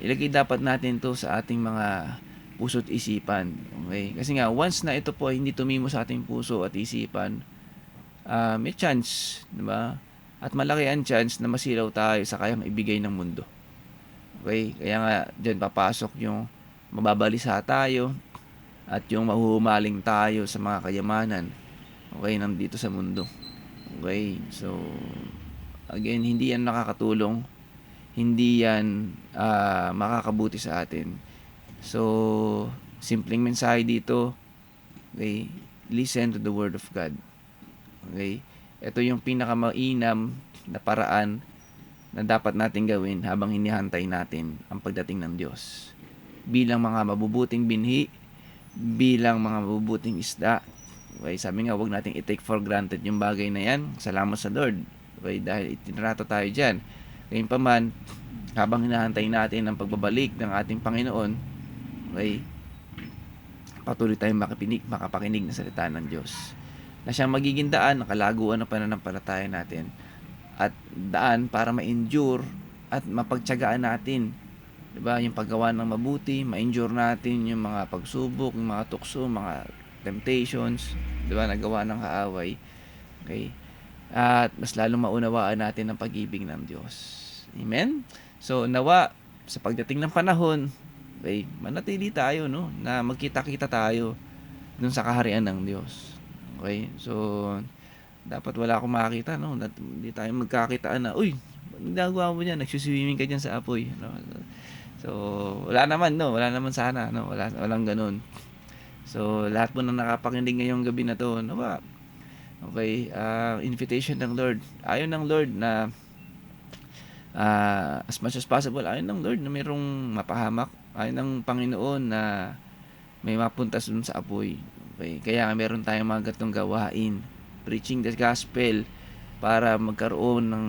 Speaker 4: Ilagay dapat natin to sa ating mga puso at isipan. Okay? Kasi nga, once na ito po ay hindi tumimo sa ating puso at isipan, may chance, di ba? At malaki ang chance na masilaw tayo sa kayang ibigay ng mundo. Okay? Kaya nga, dyan papasok yung mababalisa tayo at yung mahuhumaling tayo sa mga kayamanan. Okay? Nandito sa mundo. Okay? So, again, hindi yan nakakatulong. Hindi yan makakabuti sa atin. So, simpleng mensahe dito, okay, listen to the word of God. Okay? Ito yung pinakamainam na paraan na dapat natin gawin habang hinihantay natin ang pagdating ng Diyos. Bilang mga mabubuting binhi, bilang mga mabubuting isda. Okay? Sabi nga, huwag nating i-take for granted yung bagay na yan. Salamat sa Lord. Okay? Dahil itinrato tayo dyan. Ngayon pa man, habang hinahantay natin ang pagbabalik ng ating Panginoon, okay, patuloy tayong makapakinig ng salita ng Diyos na siyang magiging daan ng kalaguan ng pananampalataya natin at daan para ma-endure at mapagtiyagaan natin, diba, yung paggawa ng mabuti, ma-endure natin yung mga pagsubok, yung mga tukso, mga temptations, diba, nagawa ng kaaway. Okay, at mas lalong maunawaan natin ang pag-ibig ng Diyos. Amen. So nawa sa pagdating ng panahon, okay, manatili tayo, no, na magkita-kita tayo dun sa kaharian ng Diyos. Okay? So, dapat wala akong makakita, no? Hindi tayo magkakitaan na, uy, nagagawa mo dyan, nagsuswimming ka dyan sa apoy. No? So, wala naman, no? Wala naman sana, no? Walang ganun. So, lahat po na nakapakinig ngayong gabi na to, no ba? Okay, invitation ng Lord. Ayaw ng Lord na as much as possible, ayaw ng Lord na mayroong mapahamak. Ayaw ng Panginoon na may mapuntas dun sa apoy. Okay? Kaya meron tayong mga gatong gawain. Preaching the gospel para magkaroon ng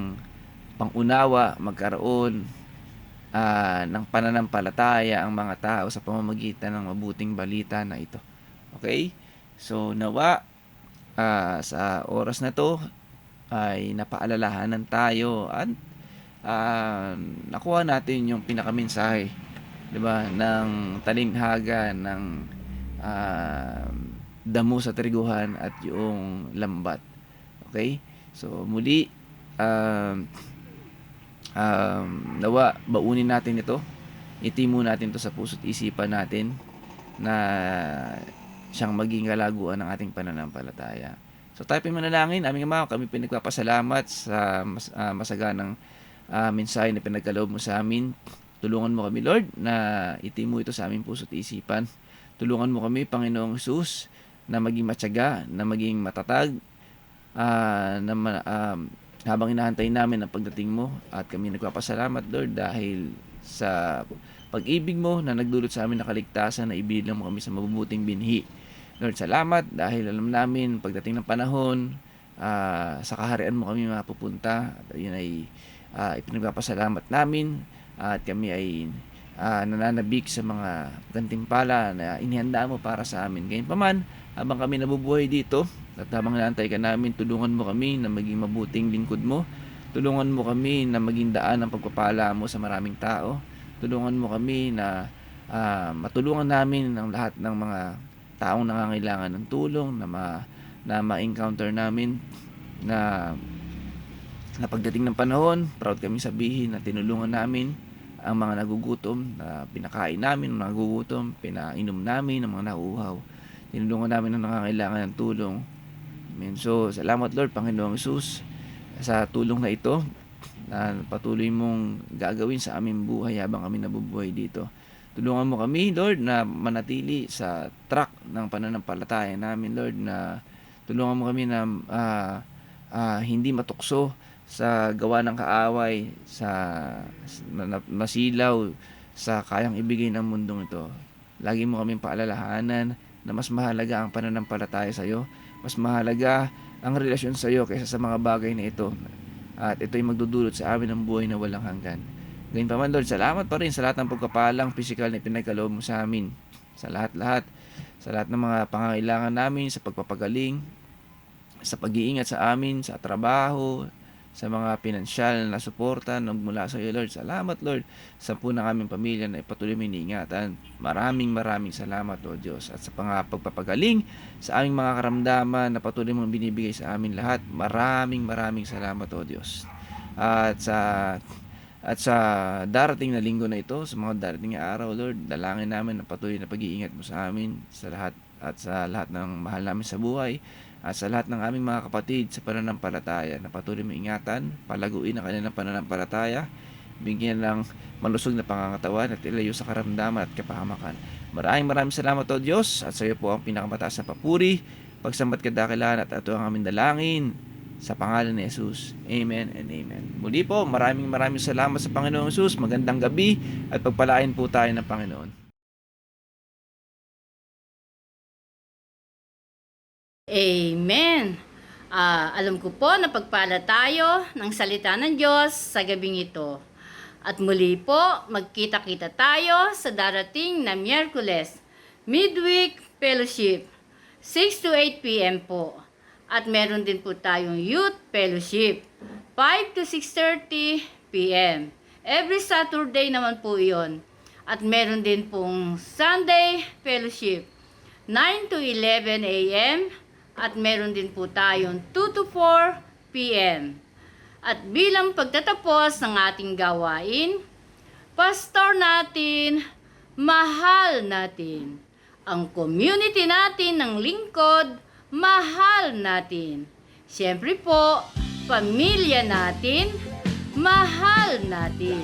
Speaker 4: pangunawa, magkaroon ng pananampalataya ang mga tao sa pamamagitan ng mabuting balita na ito. Okay? So, nawa sa oras na to ay napaalalahanan tayo at nakuha natin yung pinakamensahe, 'di ba, ng talinghaga ng damo sa triguhan at yung lambat. Okay? So muli nawa baunin natin ito. Itimo natin to sa puso't isipan natin na siyang maging kalaguan ng ating pananampalataya. So tayo manalangin. Aming Ama, kami pinagpapasalamat sa masaganang mensahe na pinagkaloob mo sa amin. Tulungan mo kami, Lord, na itimo ito sa aming puso't isipan. Tulungan mo kami, Panginoong Hesus, na maging matyaga, na maging matatag, habang hinahantay namin ang pagdating mo. At kami nagpapasalamat, Lord, dahil sa pag-ibig mo na nagdulot sa amin ng kaligtasan na ibinilang mo kami sa mabubuting binhi. Lord, salamat dahil alam namin pagdating ng panahon, sa kaharian mo kami mapupunta. At yun ay ipinagpapasalamat namin at kami ay nananabik sa mga gantimpala na inihanda mo para sa amin. Gayunpaman, habang kami nabubuhay dito, At habang inaantay ka namin, tulungan mo kami na maging mabuting lingkod mo. Tulungan mo kami na maging daan ng pagpapala mo sa maraming tao. Tulungan mo kami na matulungan namin ang lahat ng mga taong nangangailangan ng tulong na ma-encounter namin na pagdating ng panahon, proud kami sabihin na tinulungan namin ang mga nagugutom, na pinakain namin ang nagugutom, pinainom namin ang mga nauuhaw. Tinulungan namin ang nangangailangan ng tulong. Amen. So, salamat Lord, Panginoong Hesus, sa tulong na ito na patuloy mong gagawin sa aming buhay habang kami nabubuhay dito. Tulungan mo kami, Lord, na manatili sa track ng pananampalataya namin, Lord, na tulungan mo kami na hindi matukso sa gawa ng kaaway, masilaw sa kayang ibigay ng mundong ito. Lagi mo kaming paalalahanan na mas mahalaga ang pananampalataya sa iyo, mas mahalaga ang relasyon sa iyo kaysa sa mga bagay na ito. At ito'y magdudulot sa amin ng buhay na walang hanggan. Gayun pa man, Lord, salamat pa rin sa lahat ng pagkapalang physical na pinagkaloob mo sa amin. Sa lahat-lahat, sa lahat ng mga pangangailangan namin, sa pagpapagaling, sa pag-iingat sa amin, sa trabaho, sa mga pinansyal na suporta na mula sa iyo, Lord. Salamat, Lord, sa po ng aming pamilya na ipatuloy mo iniingatan. Maraming salamat, O Diyos. At sa pagpapagaling sa aming mga karamdaman na patuloy mong binibigay sa amin lahat, maraming salamat, O Diyos. At sa darating na linggo na ito, sa mga darating na araw, Lord, dalangin namin na patuloy na pag-iingat mo sa amin, sa lahat at sa lahat ng mahal namin sa buhay, at sa lahat ng aming mga kapatid sa pananampalataya, na patuloy mo ingatan, palaguin ang kanilang pananampalataya, bigyan ng malusog na pangangatawan at ilayo sa karamdaman at kapahamakan. Maraming salamat, O Diyos, at sa iyo po ang pinakamataas na papuri, pagsambat kadakilaan, at ito ang aming dalangin sa pangalan ni Jesus. Amen and amen. Muli po, maraming salamat sa Panginoong Jesus. Magandang gabi at pagpalain po tayo ng Panginoon.
Speaker 1: Amen. Alam ko po na pagpala tayo ng salita ng Diyos sa gabing ito. At muli po, magkita-kita tayo sa darating na Miyerkules, Midweek Fellowship, 6 to 8 p.m. po. At meron din po tayong Youth Fellowship, 5 to 6:30 p.m. Every Saturday naman po iyon. At meron din pong Sunday Fellowship, 9 to 11 a.m. At meron din po tayong 2 to 4 p.m. At bilang pagtatapos ng ating gawain, pastor natin, mahal natin. Ang community natin ng lingkod, mahal natin. Siyempre po, pamilya natin, mahal natin.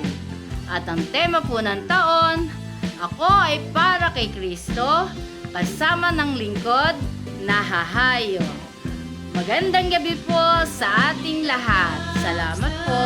Speaker 1: At ang tema po ng taon, ako ay para kay Kristo, kasama ng lingkod, nahahayo. Magandang gabi po sa ating lahat. Salamat po.